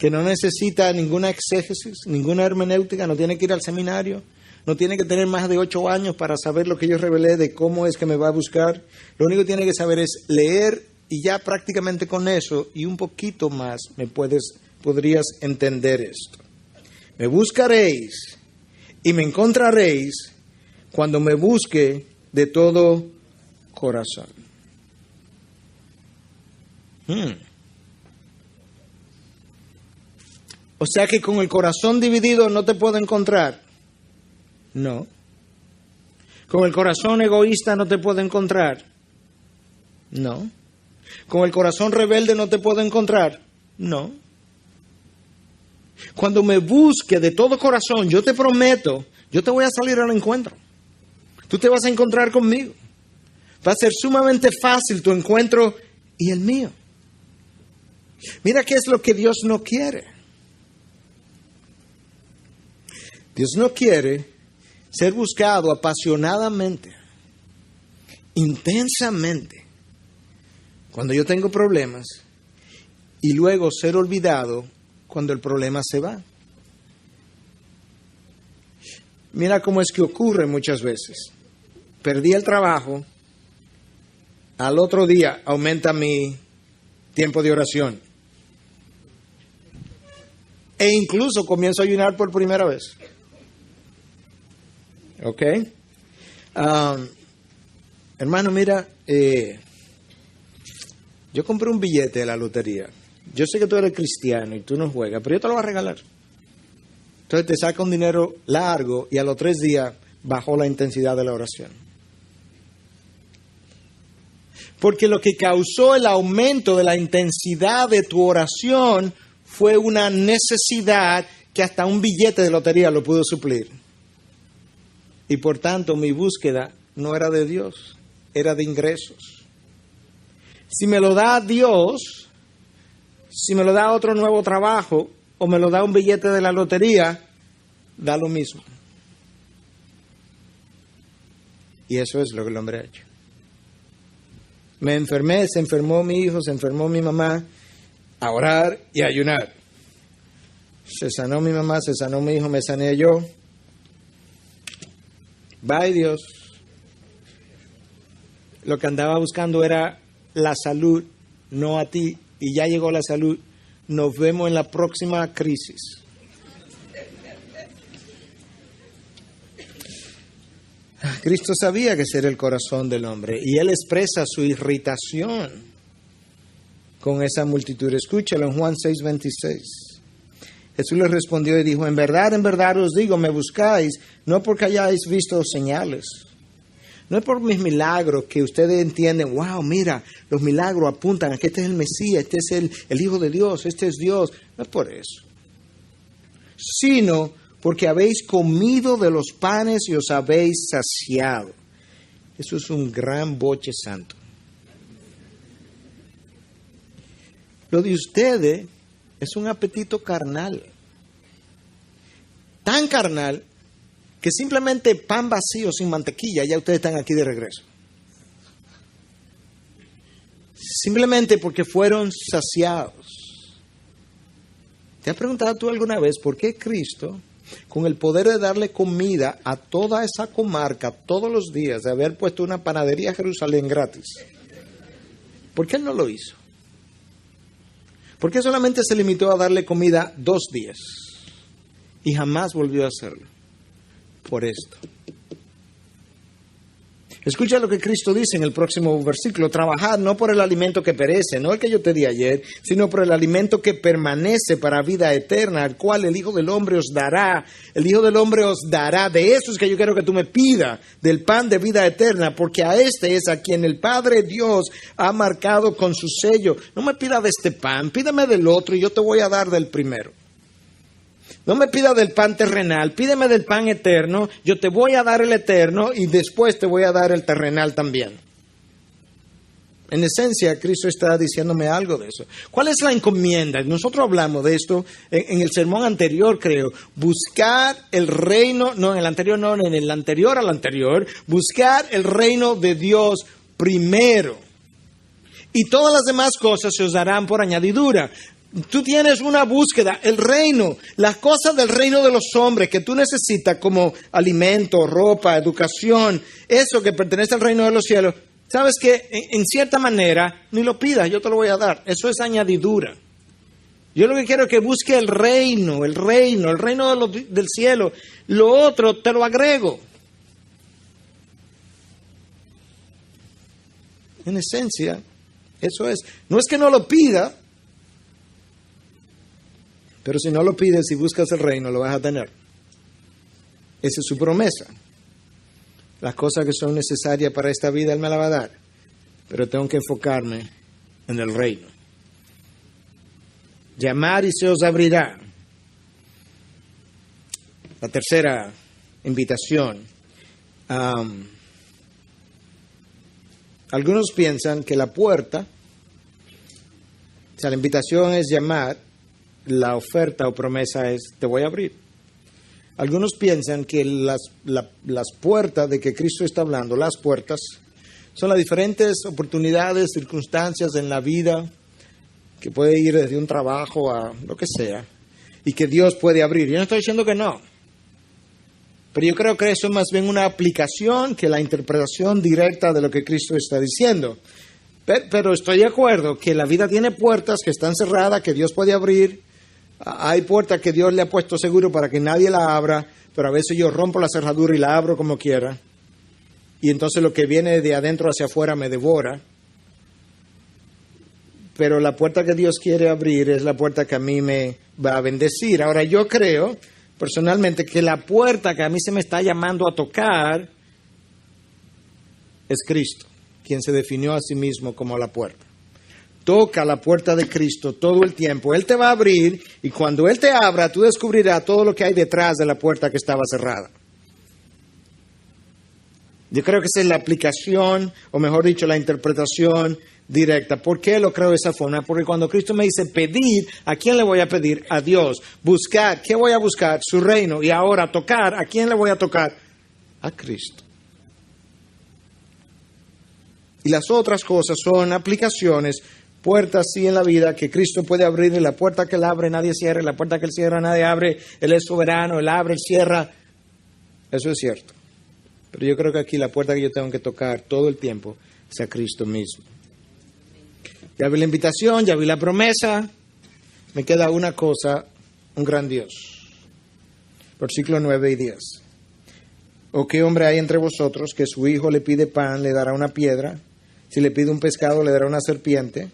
que no necesita ninguna exégesis, ninguna hermenéutica, no tiene que ir al seminario, no tiene que tener más de 8 años para saber lo que yo revelé de cómo es que me va a buscar. Lo único que tiene que saber es leer y ya prácticamente con eso y un poquito más podrías entender esto. Me buscaréis y me encontraréis cuando me busque de todo corazón. O sea que con el corazón dividido no te puedo encontrar. No. Con el corazón egoísta no te puedo encontrar. No. Con el corazón rebelde no te puedo encontrar. No. Cuando me busque de todo corazón, yo te prometo, yo te voy a salir al encuentro. Tú te vas a encontrar conmigo. Va a ser sumamente fácil tu encuentro y el mío. Mira qué es lo que Dios no quiere. Dios no quiere ser buscado apasionadamente, intensamente, cuando yo tengo problemas, y luego ser olvidado cuando el problema se va. Mira cómo es que ocurre muchas veces. Perdí el trabajo, al otro día aumenta mi tiempo de oración. E incluso comienzo a ayunar por primera vez. ¿Ok? Hermano, mira, yo compré un billete de la lotería. Yo sé que tú eres cristiano y tú no juegas, pero yo te lo voy a regalar. Entonces te saca un dinero largo y a los 3 días bajó la intensidad de la oración. Porque lo que causó el aumento de la intensidad de tu oración fue una necesidad que hasta un billete de lotería lo pudo suplir. Y por tanto mi búsqueda no era de Dios, era de ingresos. Si me lo da Dios, si me lo da otro nuevo trabajo o me lo da un billete de la lotería, da lo mismo. Y eso es lo que el hombre ha hecho. Me enfermé, se enfermó mi hijo, se enfermó mi mamá, a orar y a ayunar. Se sanó mi mamá, se sanó mi hijo, me sané yo. Bye Dios. Lo que andaba buscando era la salud, no a ti, y ya llegó la salud. Nos vemos en la próxima crisis. Cristo sabía que ese era el corazón del hombre y Él expresa su irritación con esa multitud. Escúchalo en Juan 6:26. Jesús les respondió y dijo: en verdad os digo, me buscáis, no porque hayáis visto señales. No es por mis milagros que ustedes entienden, wow, mira, los milagros apuntan a que este es el Mesías, este es el Hijo de Dios, este es Dios. No es por eso. Sino porque habéis comido de los panes y os habéis saciado. Eso es un gran boche santo. Lo de ustedes es un apetito carnal. Tan carnal que simplemente pan vacío sin mantequilla, ya ustedes están aquí de regreso. Simplemente porque fueron saciados. ¿Te has preguntado tú alguna vez por qué Cristo, con el poder de darle comida a toda esa comarca todos los días, de haber puesto una panadería a Jerusalén gratis, por qué Él no lo hizo? ¿Por qué solamente se limitó a darle comida 2 días y jamás volvió a hacerlo? Por esto. Escucha lo que Cristo dice en el próximo versículo: trabajad no por el alimento que perece, no el que yo te di ayer, sino por el alimento que permanece para vida eterna, al cual el Hijo del Hombre os dará. El Hijo del Hombre os dará. De eso es que yo quiero que tú me pidas, del pan de vida eterna, porque a este es a quien el Padre Dios ha marcado con su sello. No me pidas de este pan, pídeme del otro y yo te voy a dar del primero. No me pidas del pan terrenal, pídeme del pan eterno, yo te voy a dar el eterno y después te voy a dar el terrenal también. En esencia, Cristo está diciéndome algo de eso. ¿Cuál es la encomienda? Nosotros hablamos de esto en el sermón anterior, creo. Buscar el reino, no, en el anterior no, en el anterior al anterior, buscar el reino de Dios primero. Y todas las demás cosas se os darán por añadidura. Tú tienes una búsqueda, el reino, las cosas del reino de los hombres que tú necesitas como alimento, ropa, educación, eso que pertenece al reino de los cielos. Sabes que en cierta manera, ni lo pidas, yo te lo voy a dar. Eso es añadidura. Yo lo que quiero es que busque el reino del cielo. Lo otro te lo agrego. En esencia, eso es. No es que no lo pida, pero si no lo pides y buscas el reino, lo vas a tener. Esa es su promesa. Las cosas que son necesarias para esta vida Él me las va a dar, pero tengo que enfocarme en el reino. Llamar y se os abrirá. La tercera invitación. Algunos piensan que la puerta, o sea, la invitación es llamar, la oferta o promesa es te voy a abrir. Algunos piensan que las puertas de que Cristo está hablando, las puertas, son las diferentes oportunidades, circunstancias en la vida que puede ir desde un trabajo a lo que sea y que Dios puede abrir. Yo no estoy diciendo que no, pero yo creo que eso es más bien una aplicación que la interpretación directa de lo que Cristo está diciendo. Pero estoy de acuerdo que la vida tiene puertas que están cerradas, que Dios puede abrir. Hay puertas que Dios le ha puesto seguro para que nadie la abra, pero a veces yo rompo la cerradura y la abro como quiera. Y entonces lo que viene de adentro hacia afuera me devora. Pero la puerta que Dios quiere abrir es la puerta que a mí me va a bendecir. Ahora yo creo personalmente que la puerta que a mí se me está llamando a tocar es Cristo, quien se definió a sí mismo como la puerta. Toca la puerta de Cristo todo el tiempo. Él te va a abrir y cuando Él te abra, tú descubrirás todo lo que hay detrás de la puerta que estaba cerrada. Yo creo que esa es la aplicación, o mejor dicho, la interpretación directa. ¿Por qué lo creo de esa forma? Porque cuando Cristo me dice pedir, ¿a quién le voy a pedir? A Dios. Buscar, ¿qué voy a buscar? Su reino. Y ahora tocar, ¿a quién le voy a tocar? A Cristo. Y las otras cosas son aplicaciones, puertas sí en la vida que Cristo puede abrir, y la puerta que Él abre nadie cierra, y la puerta que Él cierra nadie abre. Él es soberano, Él abre, Él cierra. Eso es cierto. Pero yo creo que aquí la puerta que yo tengo que tocar todo el tiempo es a Cristo mismo. Ya vi la invitación, ya vi la promesa. Me queda una cosa, un gran Dios. Versículos 9 y 10. ¿O qué hombre hay entre vosotros que su hijo le pide pan, le dará una piedra? Si le pide un pescado, le dará una serpiente.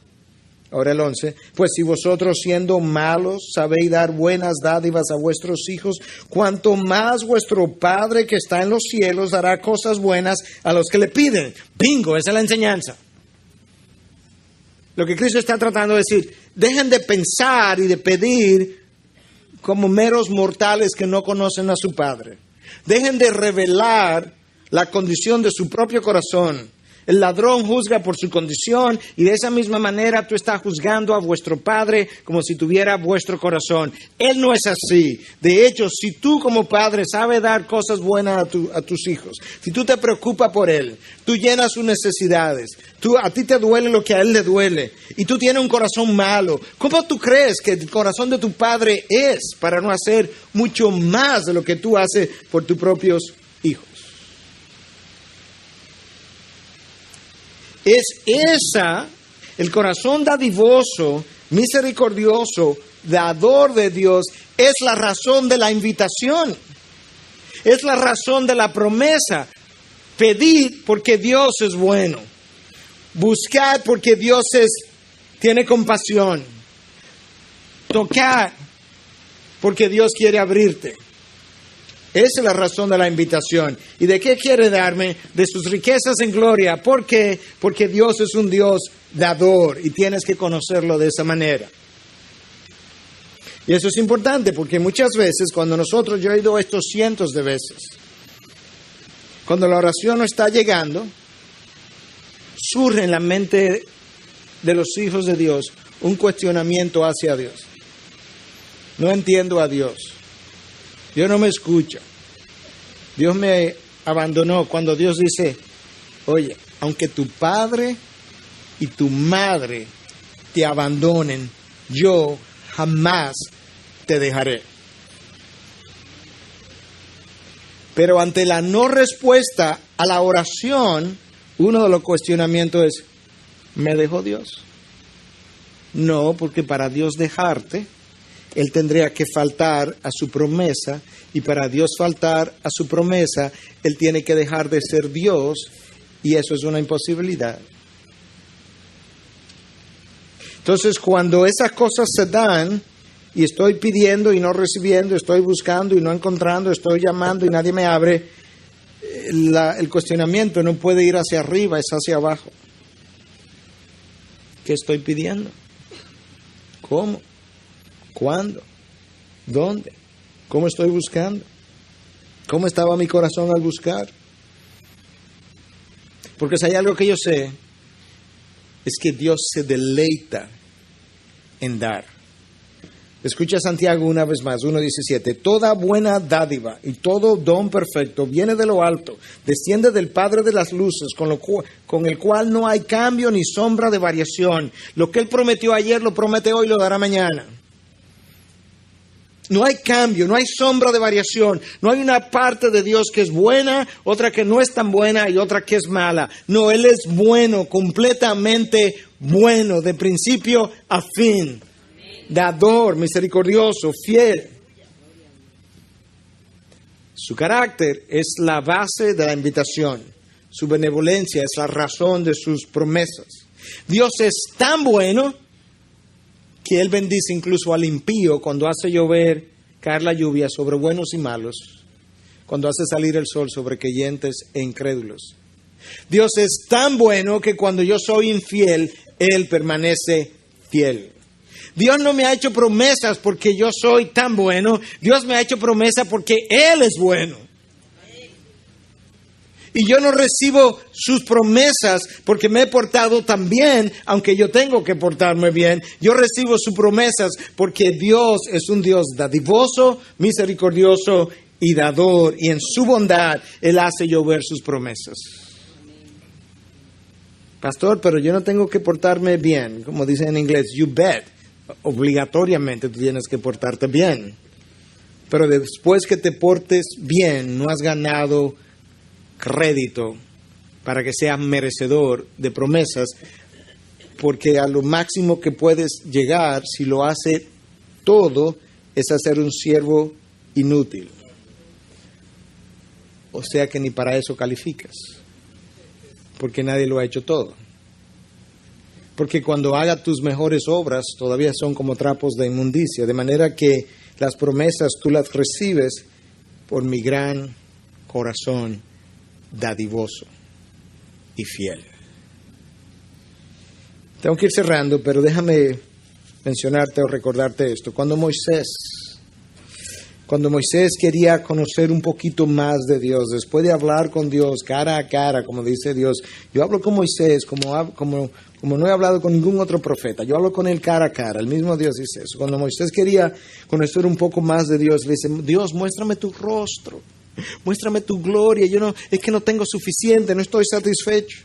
Ahora el 11. Pues si vosotros siendo malos sabéis dar buenas dádivas a vuestros hijos, cuanto más vuestro Padre que está en los cielos dará cosas buenas a los que le piden. Bingo, esa es la enseñanza. Lo que Cristo está tratando de decir, dejen de pensar y de pedir como meros mortales que no conocen a su Padre. Dejen de revelar la condición de su propio corazón. El ladrón juzga por su condición y de esa misma manera tú estás juzgando a vuestro Padre como si tuviera vuestro corazón. Él no es así. De hecho, si tú como padre sabes dar cosas buenas a tus hijos, si tú te preocupas por Él, tú llenas sus necesidades, a ti te duele lo que a Él le duele y tú tienes un corazón malo, ¿cómo tú crees que el corazón de tu Padre es para no hacer mucho más de lo que tú haces por tus propios hijos? Es el corazón dadivoso, misericordioso, dador de Dios, es la razón de la invitación, es la razón de la promesa. Pedid porque Dios es bueno, buscad porque Dios tiene compasión, tocad porque Dios quiere abrirte. Esa es la razón de la invitación. ¿Y de qué quiere darme? De sus riquezas en gloria. ¿Por qué? Porque Dios es un Dios dador y tienes que conocerlo de esa manera. Y eso es importante porque muchas veces cuando yo he oído esto cientos de veces, cuando la oración no está llegando, surge en la mente de los hijos de Dios un cuestionamiento hacia Dios. No entiendo a Dios. Dios no me escucha. Dios me abandonó. Cuando Dios dice, oye, aunque tu padre y tu madre te abandonen, yo jamás te dejaré. Pero ante la no respuesta a la oración, uno de los cuestionamientos es, ¿me dejó Dios? No, porque para Dios dejarte, Él tendría que faltar a su promesa, y para Dios faltar a su promesa, Él tiene que dejar de ser Dios, y eso es una imposibilidad. Entonces, cuando esas cosas se dan, y estoy pidiendo y no recibiendo, estoy buscando y no encontrando, estoy llamando y nadie me abre, el cuestionamiento no puede ir hacia arriba, es hacia abajo. ¿Qué estoy pidiendo? ¿Cómo? ¿Cuándo? ¿Dónde? ¿Cómo estoy buscando? ¿Cómo estaba mi corazón al buscar? Porque si hay algo que yo sé, es que Dios se deleita en dar. Escucha Santiago una vez más, 1:17. Toda buena dádiva y todo don perfecto viene de lo alto, desciende del Padre de las luces, con el cual no hay cambio ni sombra de variación. Lo que Él prometió ayer, lo promete hoy, lo dará mañana. No hay cambio, no hay sombra de variación. No hay una parte de Dios que es buena, otra que no es tan buena y otra que es mala. No, Él es bueno, completamente bueno, de principio a fin. Dador, misericordioso, fiel. Su carácter es la base de la invitación. Su benevolencia es la razón de sus promesas. Dios es tan bueno que Él bendice incluso al impío cuando hace llover, caer la lluvia sobre buenos y malos, cuando hace salir el sol sobre creyentes e incrédulos. Dios es tan bueno que cuando yo soy infiel, Él permanece fiel. Dios no me ha hecho promesas porque yo soy tan bueno. Dios me ha hecho promesas porque Él es bueno. Y yo no recibo sus promesas porque me he portado tan bien, aunque yo tengo que portarme bien. Yo recibo sus promesas porque Dios es un Dios dadivoso, misericordioso y dador. Y en su bondad Él hace llover sus promesas. Pastor, pero yo no tengo que portarme bien. Como dicen en inglés, you bet. Obligatoriamente tú tienes que portarte bien. Pero después que te portes bien, no has ganado crédito para que seas merecedor de promesas, porque a lo máximo que puedes llegar, si lo hace todo, es a ser un siervo inútil. O sea que ni para eso calificas, porque nadie lo ha hecho todo. Porque cuando haga tus mejores obras, todavía son como trapos de inmundicia. De manera que las promesas tú las recibes por mi gran corazón dadivoso y fiel. Tengo que ir cerrando, pero déjame mencionarte o recordarte esto. Cuando Moisés quería conocer un poquito más de Dios, después de hablar con Dios cara a cara, como dice Dios, yo hablo con Moisés como no he hablado con ningún otro profeta, yo hablo con él cara a cara, el mismo Dios dice eso. Cuando Moisés quería conocer un poco más de Dios, le dice, Dios, muéstrame tu rostro, muéstrame tu gloria, es que no tengo suficiente, no estoy satisfecho.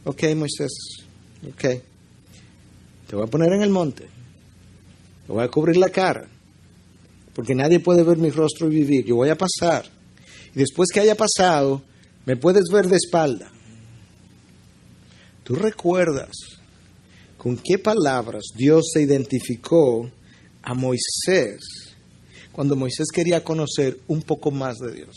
Ok, Moisés, ok, te voy a poner en el monte, te voy a cubrir la cara, porque nadie puede ver mi rostro y vivir. Yo voy a pasar. Y después que haya pasado, me puedes ver de espalda. ¿Tú recuerdas con qué palabras Dios se identificó a Moisés cuando Moisés quería conocer un poco más de Dios?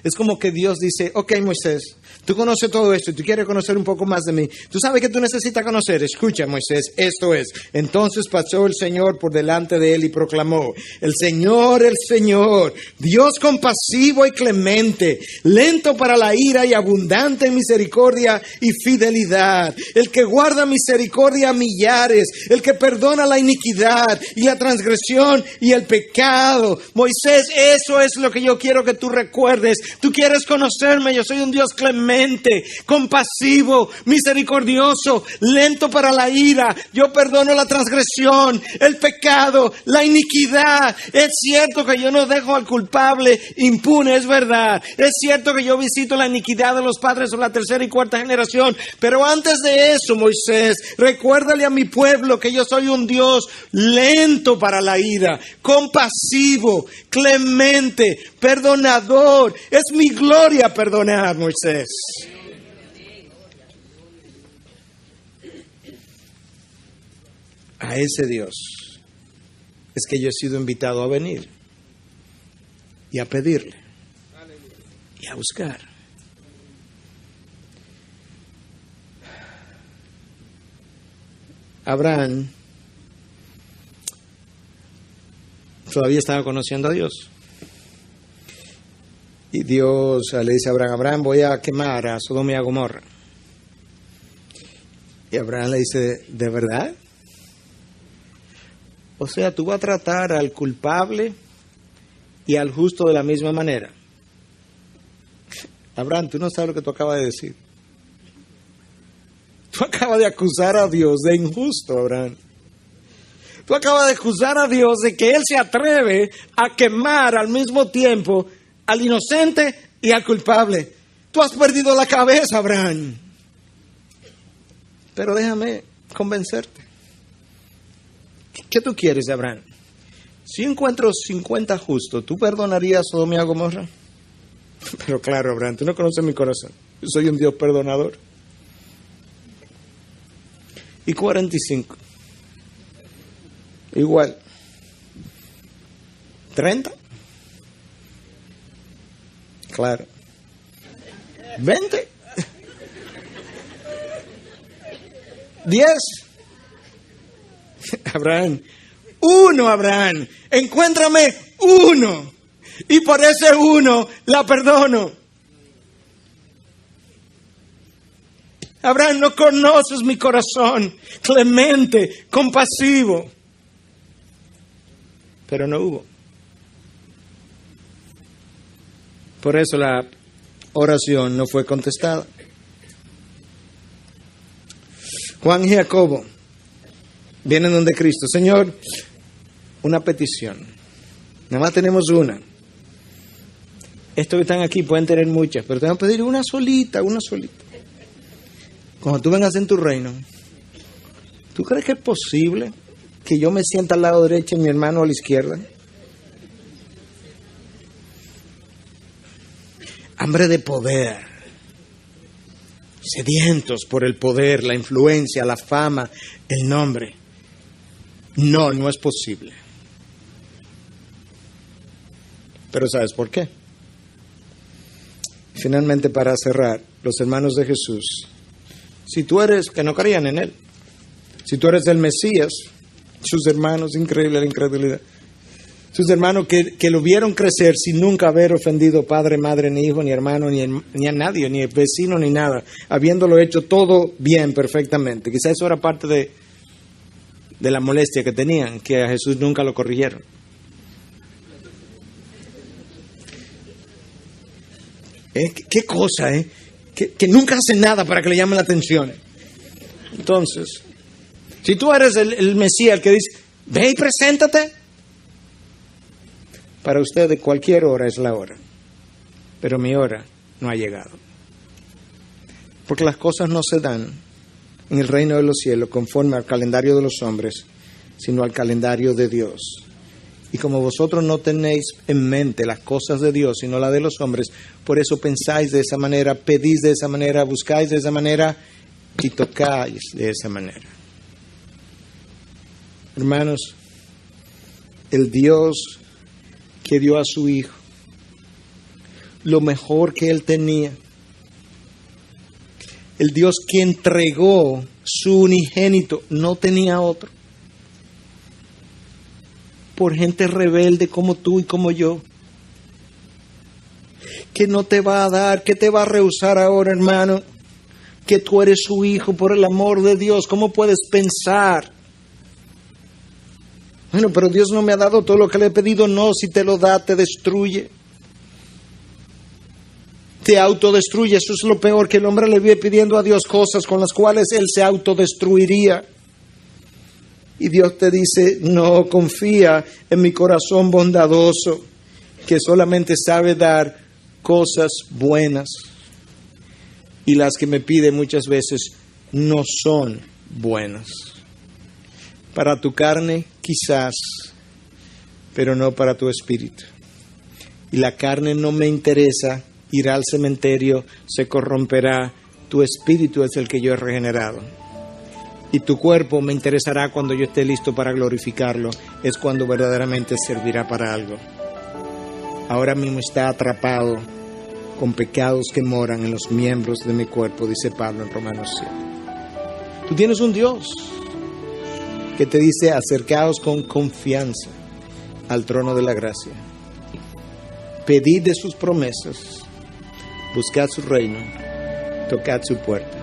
Es como que Dios dice, ok, Moisés, tú conoces todo esto y tú quieres conocer un poco más de mí. Tú sabes que tú necesitas conocer. Escucha, Moisés, esto es. Entonces pasó el Señor por delante de él y proclamó, el Señor, Dios compasivo y clemente, lento para la ira y abundante en misericordia y fidelidad, el que guarda misericordia a millares, el que perdona la iniquidad y la transgresión y el pecado. Moisés, eso es lo que yo quiero que tú recuerdes Tú quieres conocerme. Yo soy un Dios clemente, compasivo, misericordioso, lento para la ira. Yo perdono la transgresión, el pecado, la iniquidad. Es cierto que yo no dejo al culpable impune, es verdad. Es cierto que yo visito la iniquidad de los padres de la tercera y cuarta generación. Pero antes de eso, Moisés, recuérdale a mi pueblo que yo soy un Dios lento para la ira, compasivo, clemente, perdonador. Es mi gloria perdonar, Moisés. A ese Dios es que yo he sido invitado a venir y a pedirle y a buscar. Abraham todavía estaba conociendo a Dios. Y Dios le dice a Abraham, Abraham, voy a quemar a Sodoma y a Gomorra. Y Abraham le dice, ¿de verdad? O sea, tú vas a tratar al culpable y al justo de la misma manera. Abraham, tú no sabes lo que tú acabas de decir. Tú acabas de acusar a Dios de injusto, Abraham. Tú acabas de acusar a Dios de que Él se atreve a quemar al mismo tiempo al inocente y al culpable. Tú has perdido la cabeza, Abraham. Pero déjame convencerte. ¿Qué tú quieres, Abraham? Si encuentro 50 justos, ¿tú perdonarías a Sodoma y a Gomorra? Pero claro, Abraham, tú no conoces mi corazón. Yo soy un Dios perdonador. Y 45. Igual. 30. Claro. 20. 10. Abraham. Uno, Abraham. Encuéntrame uno. Y por ese uno la perdono. Abraham, no conoces mi corazón. Clemente, compasivo. Pero no hubo. Por eso la oración no fue contestada. Juan y Jacobo vienen donde Cristo. Señor, una petición. Nada más tenemos una. Estos que están aquí pueden tener muchas, pero te van a pedir una solita, una solita. Cuando tú vengas en tu reino, ¿tú crees que es posible que yo me sienta al lado derecho y mi hermano a la izquierda? Hambre de poder, sedientos por el poder, la influencia, la fama, el nombre. No, no es posible. Pero ¿sabes por qué? Finalmente, para cerrar, los hermanos de Jesús, si tú eres, que no creían en Él, si tú eres el Mesías, sus hermanos, increíble la incredulidad, sus hermanos que lo vieron crecer sin nunca haber ofendido padre, madre, ni hijo, ni hermano, ni a nadie, ni vecino, ni nada, habiéndolo hecho todo bien, perfectamente. Quizás eso era parte de la molestia que tenían, que a Jesús nunca lo corrigieron. ¿Qué cosa, que nunca hace nada para que le llamen la atención? Entonces, si tú eres el Mesías, el que dice, ve y preséntate, para ustedes cualquier hora es la hora, pero mi hora no ha llegado. Porque las cosas no se dan en el reino de los cielos conforme al calendario de los hombres, sino al calendario de Dios. Y como vosotros no tenéis en mente las cosas de Dios, sino las de los hombres, por eso pensáis de esa manera, pedís de esa manera, buscáis de esa manera y tocáis de esa manera. Hermanos, el Dios que dio a su Hijo lo mejor que Él tenía, el Dios que entregó su unigénito, no tenía otro, por gente rebelde como tú y como yo, que no te va a dar, que te va a rehusar ahora, hermano, que tú eres su hijo, por el amor de Dios. ¿Cómo puedes pensar? Bueno, pero Dios no me ha dado todo lo que le he pedido. No, si te lo da, te destruye. te autodestruye. Eso es lo peor, que el hombre le vive pidiendo a Dios cosas con las cuales él se autodestruiría. Y Dios te dice, no, confía en mi corazón bondadoso, que solamente sabe dar cosas buenas. Y las que me pide muchas veces no son buenas. Para tu carne, quizás, pero no para tu espíritu. Y la carne no me interesa, irá al cementerio, se corromperá. Tu espíritu es el que yo he regenerado. Y tu cuerpo me interesará cuando yo esté listo para glorificarlo. Es cuando verdaderamente servirá para algo. Ahora mismo está atrapado con pecados que moran en los miembros de mi cuerpo, dice Pablo en Romanos 7. Tú tienes un Dios que te dice, acercaos con confianza al trono de la gracia. Pedid de sus promesas, buscad su reino, tocad su puerta.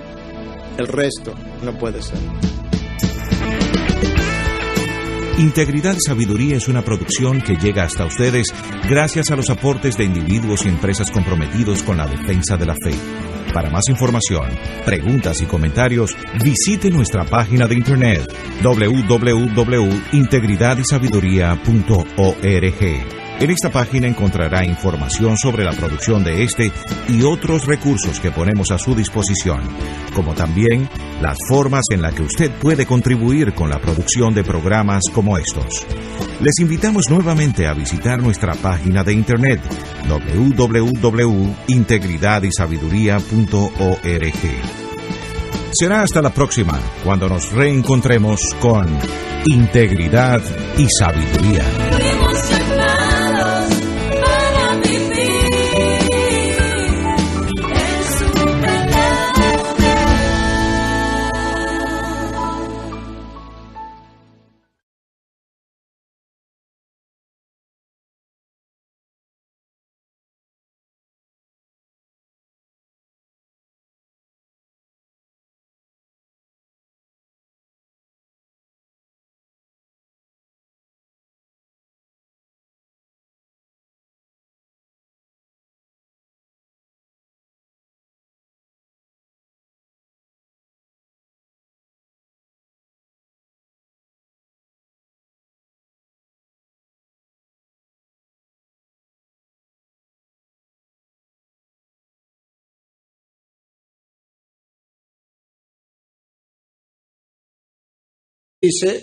El resto no puede ser. Integridad y Sabiduría es una producción que llega hasta ustedes gracias a los aportes de individuos y empresas comprometidos con la defensa de la fe. Para más información, preguntas y comentarios, visite nuestra página de internet www.integridadysabiduría.org. En esta página encontrará información sobre la producción de este y otros recursos que ponemos a su disposición, como también las formas en las que usted puede contribuir con la producción de programas como estos. Les invitamos nuevamente a visitar nuestra página de internet www.integridadysabiduría.org. Será hasta la próxima, cuando nos reencontremos con Integridad y Sabiduría.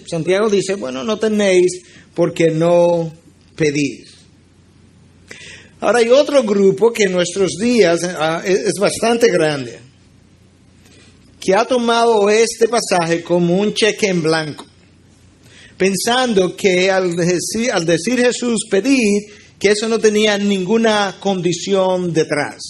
Santiago dice, bueno, no tenéis porque no pedís. Ahora hay otro grupo que en nuestros días es bastante grande, que ha tomado este pasaje como un cheque en blanco, pensando que al decir Jesús pedid, que eso no tenía ninguna condición detrás.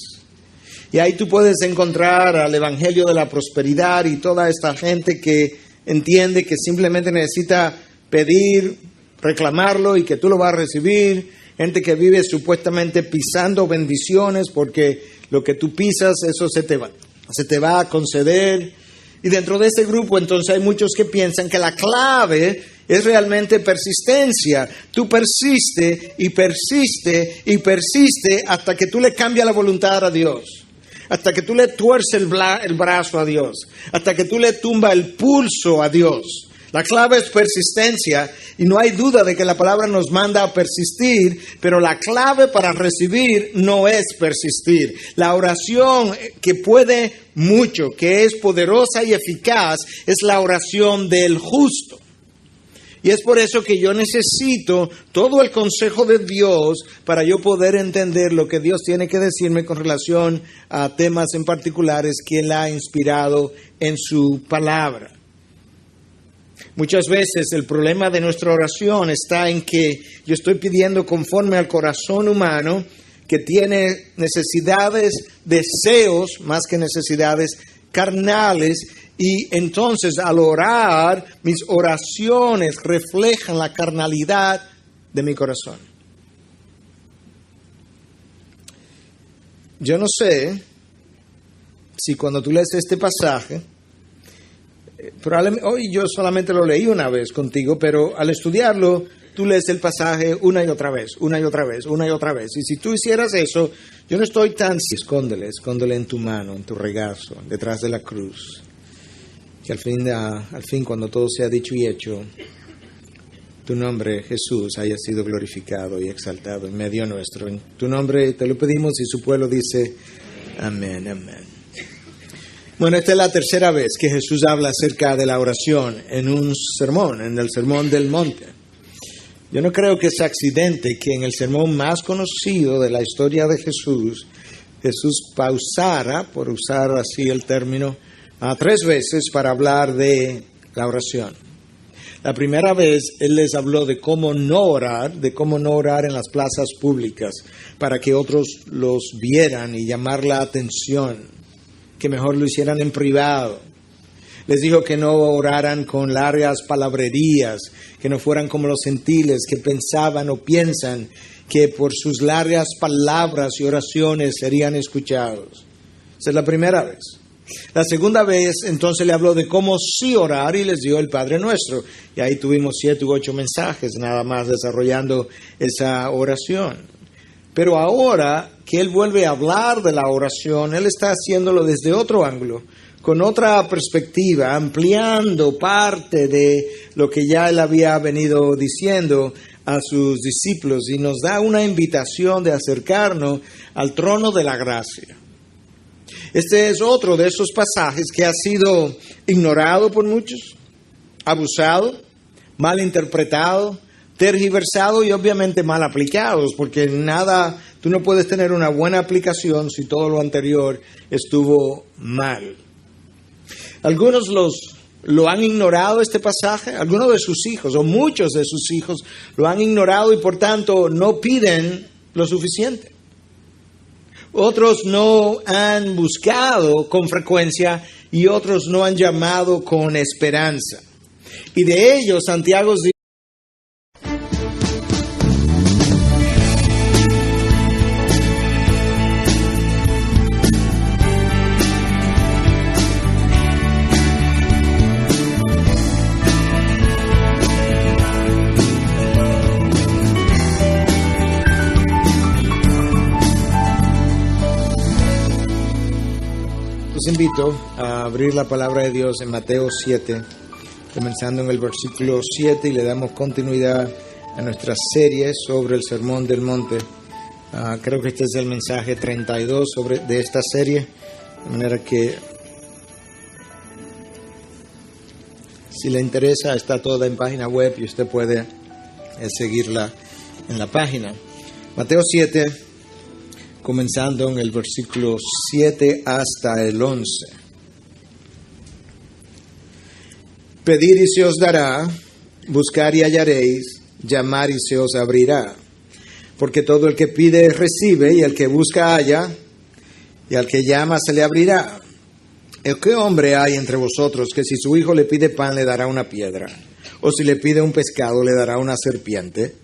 Y ahí tú puedes encontrar al Evangelio de la Prosperidad y toda esta gente que entiende que simplemente necesita pedir, reclamarlo y que tú lo vas a recibir. Gente que vive supuestamente pisando bendiciones porque lo que tú pisas, eso se te va a conceder. Y dentro de ese grupo entonces hay muchos que piensan que la clave es realmente persistencia. Tú persiste y persiste y persiste hasta que tú le cambias la voluntad a Dios. Hasta que tú le tuerces el brazo a Dios, hasta que tú le tumbas el pulso a Dios. La clave es persistencia y no hay duda de que la palabra nos manda a persistir, pero la clave para recibir no es persistir. La oración que puede mucho, que es poderosa y eficaz, es la oración del justo. Y es por eso que yo necesito todo el consejo de Dios para yo poder entender lo que Dios tiene que decirme con relación a temas en particulares que Él ha inspirado en su palabra. Muchas veces el problema de nuestra oración está en que yo estoy pidiendo conforme al corazón humano, que tiene necesidades, deseos, más que necesidades carnales. Y entonces al orar, mis oraciones reflejan la carnalidad de mi corazón. Yo no sé si cuando tú lees este pasaje, probablemente, hoy yo solamente lo leí una vez contigo, pero al estudiarlo tú lees el pasaje una y otra vez, una y otra vez, una y otra vez. Y si tú hicieras eso, yo no estoy tan... Escóndele en tu mano, en tu regazo, detrás de la cruz. Que al fin, cuando todo sea dicho y hecho, tu nombre, Jesús, haya sido glorificado y exaltado en medio nuestro. En tu nombre te lo pedimos y su pueblo dice, amén, amén. Bueno, esta es la tercera vez que Jesús habla acerca de la oración en un sermón, en el Sermón del Monte. Yo no creo que sea accidente que en el sermón más conocido de la historia de Jesús pausara, por usar así el término, 3 veces para hablar de la oración. La primera vez Él les habló de cómo no orar en las plazas públicas, para que otros los vieran y llamar la atención, que mejor lo hicieran en privado. Les dijo que no oraran con largas palabrerías, que no fueran como los gentiles que pensaban o piensan que por sus largas palabras y oraciones serían escuchados. Esa es la primera vez. La segunda vez, entonces, le habló de cómo sí orar y les dio el Padre Nuestro. Y ahí tuvimos 7 u 8 mensajes nada más desarrollando esa oración. Pero ahora que Él vuelve a hablar de la oración, Él está haciéndolo desde otro ángulo, con otra perspectiva, ampliando parte de lo que ya Él había venido diciendo a sus discípulos y nos da una invitación de acercarnos al trono de la gracia. Este es otro de esos pasajes que ha sido ignorado por muchos, abusado, mal interpretado, tergiversado y obviamente mal aplicados, porque tú no puedes tener una buena aplicación si todo lo anterior estuvo mal. Algunos lo han ignorado este pasaje, algunos de sus hijos o muchos de sus hijos lo han ignorado y por tanto no piden lo suficiente. Otros no han buscado con frecuencia y otros no han llamado con esperanza. Y de ellos Santiago dice: los invito a abrir la palabra de Dios en Mateo 7, comenzando en el versículo 7, y le damos continuidad a nuestra serie sobre el Sermón del Monte. Creo que este es el mensaje 32 de esta serie, de manera que si le interesa está toda en página web y usted puede seguirla en la página. Mateo 7, comenzando en el versículo 7 hasta el 11. Pedid y se os dará, buscar y hallaréis, llamar y se os abrirá. Porque todo el que pide recibe, y el que busca halla, y al que llama se le abrirá. ¿Qué hombre hay entre vosotros que si su hijo le pide pan le dará una piedra? ¿O si le pide un pescado le dará una serpiente?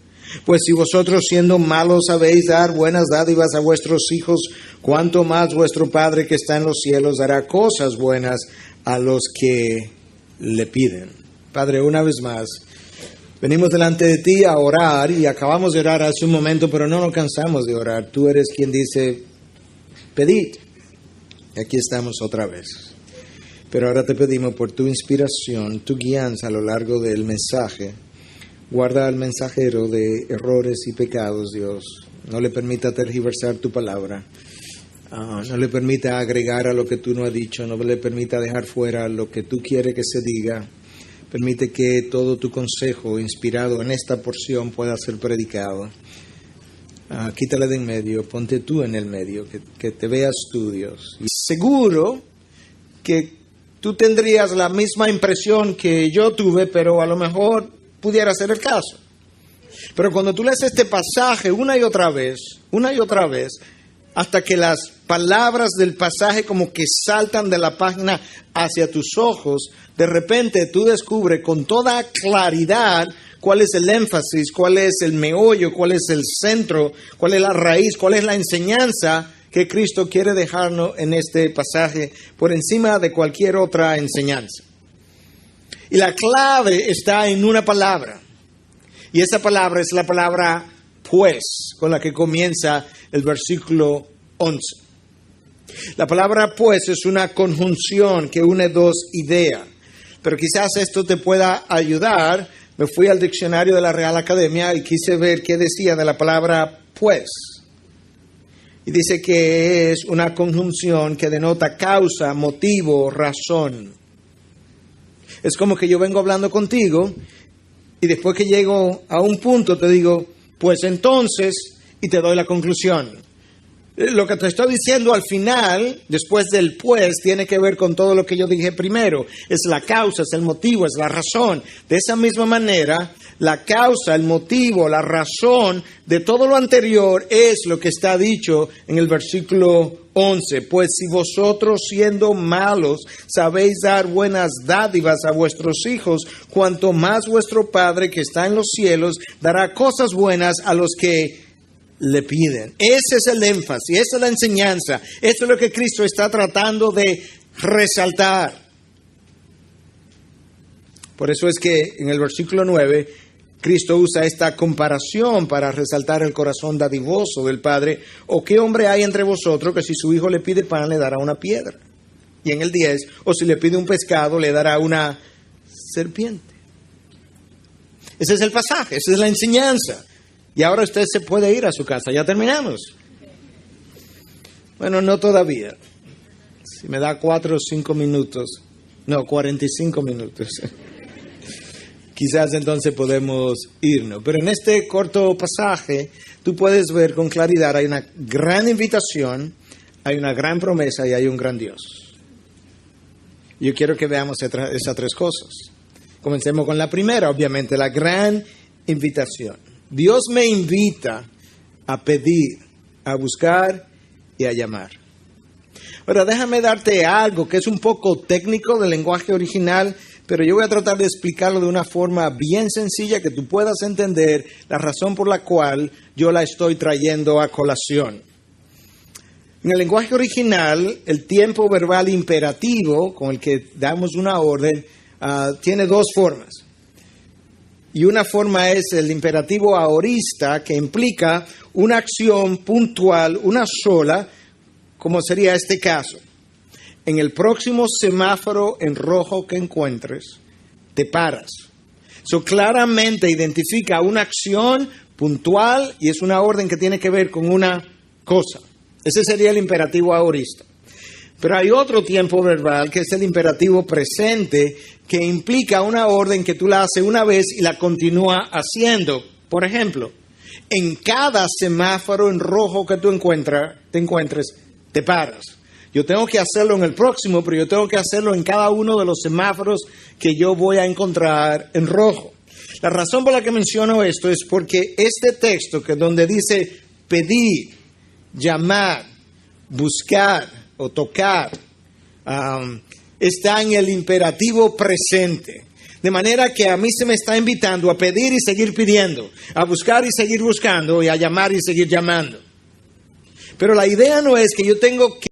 Pues si vosotros siendo malos sabéis dar buenas dádivas a vuestros hijos, cuánto más vuestro Padre que está en los cielos dará cosas buenas a los que le piden. Padre, una vez más, venimos delante de ti a orar y acabamos de orar hace un momento, pero no nos cansamos de orar. Tú eres quien dice, pedid. Y aquí estamos otra vez. Pero ahora te pedimos por tu inspiración, tu guianza a lo largo del mensaje. Guarda al mensajero de errores y pecados, Dios. No le permita tergiversar tu palabra. No le permita agregar a lo que tú no has dicho. No le permita dejar fuera lo que tú quieres que se diga. Permite que todo tu consejo inspirado en esta porción pueda ser predicado. Quítale de en medio. Ponte tú en el medio. Que te veas tú, Dios. Y seguro que tú tendrías la misma impresión que yo tuve, pero a lo mejor pudiera ser el caso. Pero cuando tú lees este pasaje una y otra vez, hasta que las palabras del pasaje como que saltan de la página hacia tus ojos, de repente tú descubres con toda claridad cuál es el énfasis, cuál es el meollo, cuál es el centro, cuál es la raíz, cuál es la enseñanza que Cristo quiere dejarnos en este pasaje por encima de cualquier otra enseñanza. Y la clave está en una palabra. Y esa palabra es la palabra pues, con la que comienza el versículo 11. La palabra pues es una conjunción que une dos ideas. Pero quizás esto te pueda ayudar. Me fui al diccionario de la Real Academia y quise ver qué decía de la palabra pues. Y dice que es una conjunción que denota causa, motivo, razón. Es como que yo vengo hablando contigo y después que llego a un punto te digo, pues entonces, y te doy la conclusión. Lo que te estoy diciendo al final, después del pues, tiene que ver con todo lo que yo dije primero. Es la causa, es el motivo, es la razón. De esa misma manera, la causa, el motivo, la razón de todo lo anterior es lo que está dicho en el versículo 11. Pues si vosotros siendo malos sabéis dar buenas dádivas a vuestros hijos, cuanto más vuestro Padre que está en los cielos dará cosas buenas a los que le piden. Ese es el énfasis, esa es la enseñanza. Esto es lo que Cristo está tratando de resaltar. Por eso es que en el versículo 9, Cristo usa esta comparación para resaltar el corazón dadivoso del Padre. ¿O qué hombre hay entre vosotros que si su hijo le pide pan le dará una piedra? Y en el 10, o si le pide un pescado le dará una serpiente. Ese es el pasaje, esa es la enseñanza. Y ahora usted se puede ir a su casa. ¿Ya terminamos? Bueno, no todavía. Si me da 4 o 5 minutos. No, 45 minutos. Quizás entonces podemos irnos. Pero en este corto pasaje, tú puedes ver con claridad, hay una gran invitación, hay una gran promesa y hay un gran Dios. Yo quiero que veamos esas tres cosas. Comencemos con la primera, obviamente, la gran invitación. Dios me invita a pedir, a buscar y a llamar. Ahora, déjame darte algo que es un poco técnico del lenguaje original, pero yo voy a tratar de explicarlo de una forma bien sencilla que tú puedas entender la razón por la cual yo la estoy trayendo a colación. En el lenguaje original, el tiempo verbal imperativo con el que damos una orden tiene dos formas. Y una forma es el imperativo aorista, que implica una acción puntual, una sola, como sería este caso. En el próximo semáforo en rojo que encuentres, te paras. Eso claramente identifica una acción puntual y es una orden que tiene que ver con una cosa. Ese sería el imperativo aorista. Pero hay otro tiempo verbal que es el imperativo presente, que implica una orden que tú la haces una vez y la continúa haciendo. Por ejemplo, en cada semáforo en rojo que tú te encuentres, te paras. Yo tengo que hacerlo en el próximo, pero yo tengo que hacerlo en cada uno de los semáforos que yo voy a encontrar en rojo. La razón por la que menciono esto es porque este texto, que donde dice pedir, llamar, buscar o tocar, está en el imperativo presente. De manera que a mí se me está invitando a pedir y seguir pidiendo, a buscar y seguir buscando y a llamar y seguir llamando. Pero la idea no es que yo tengo que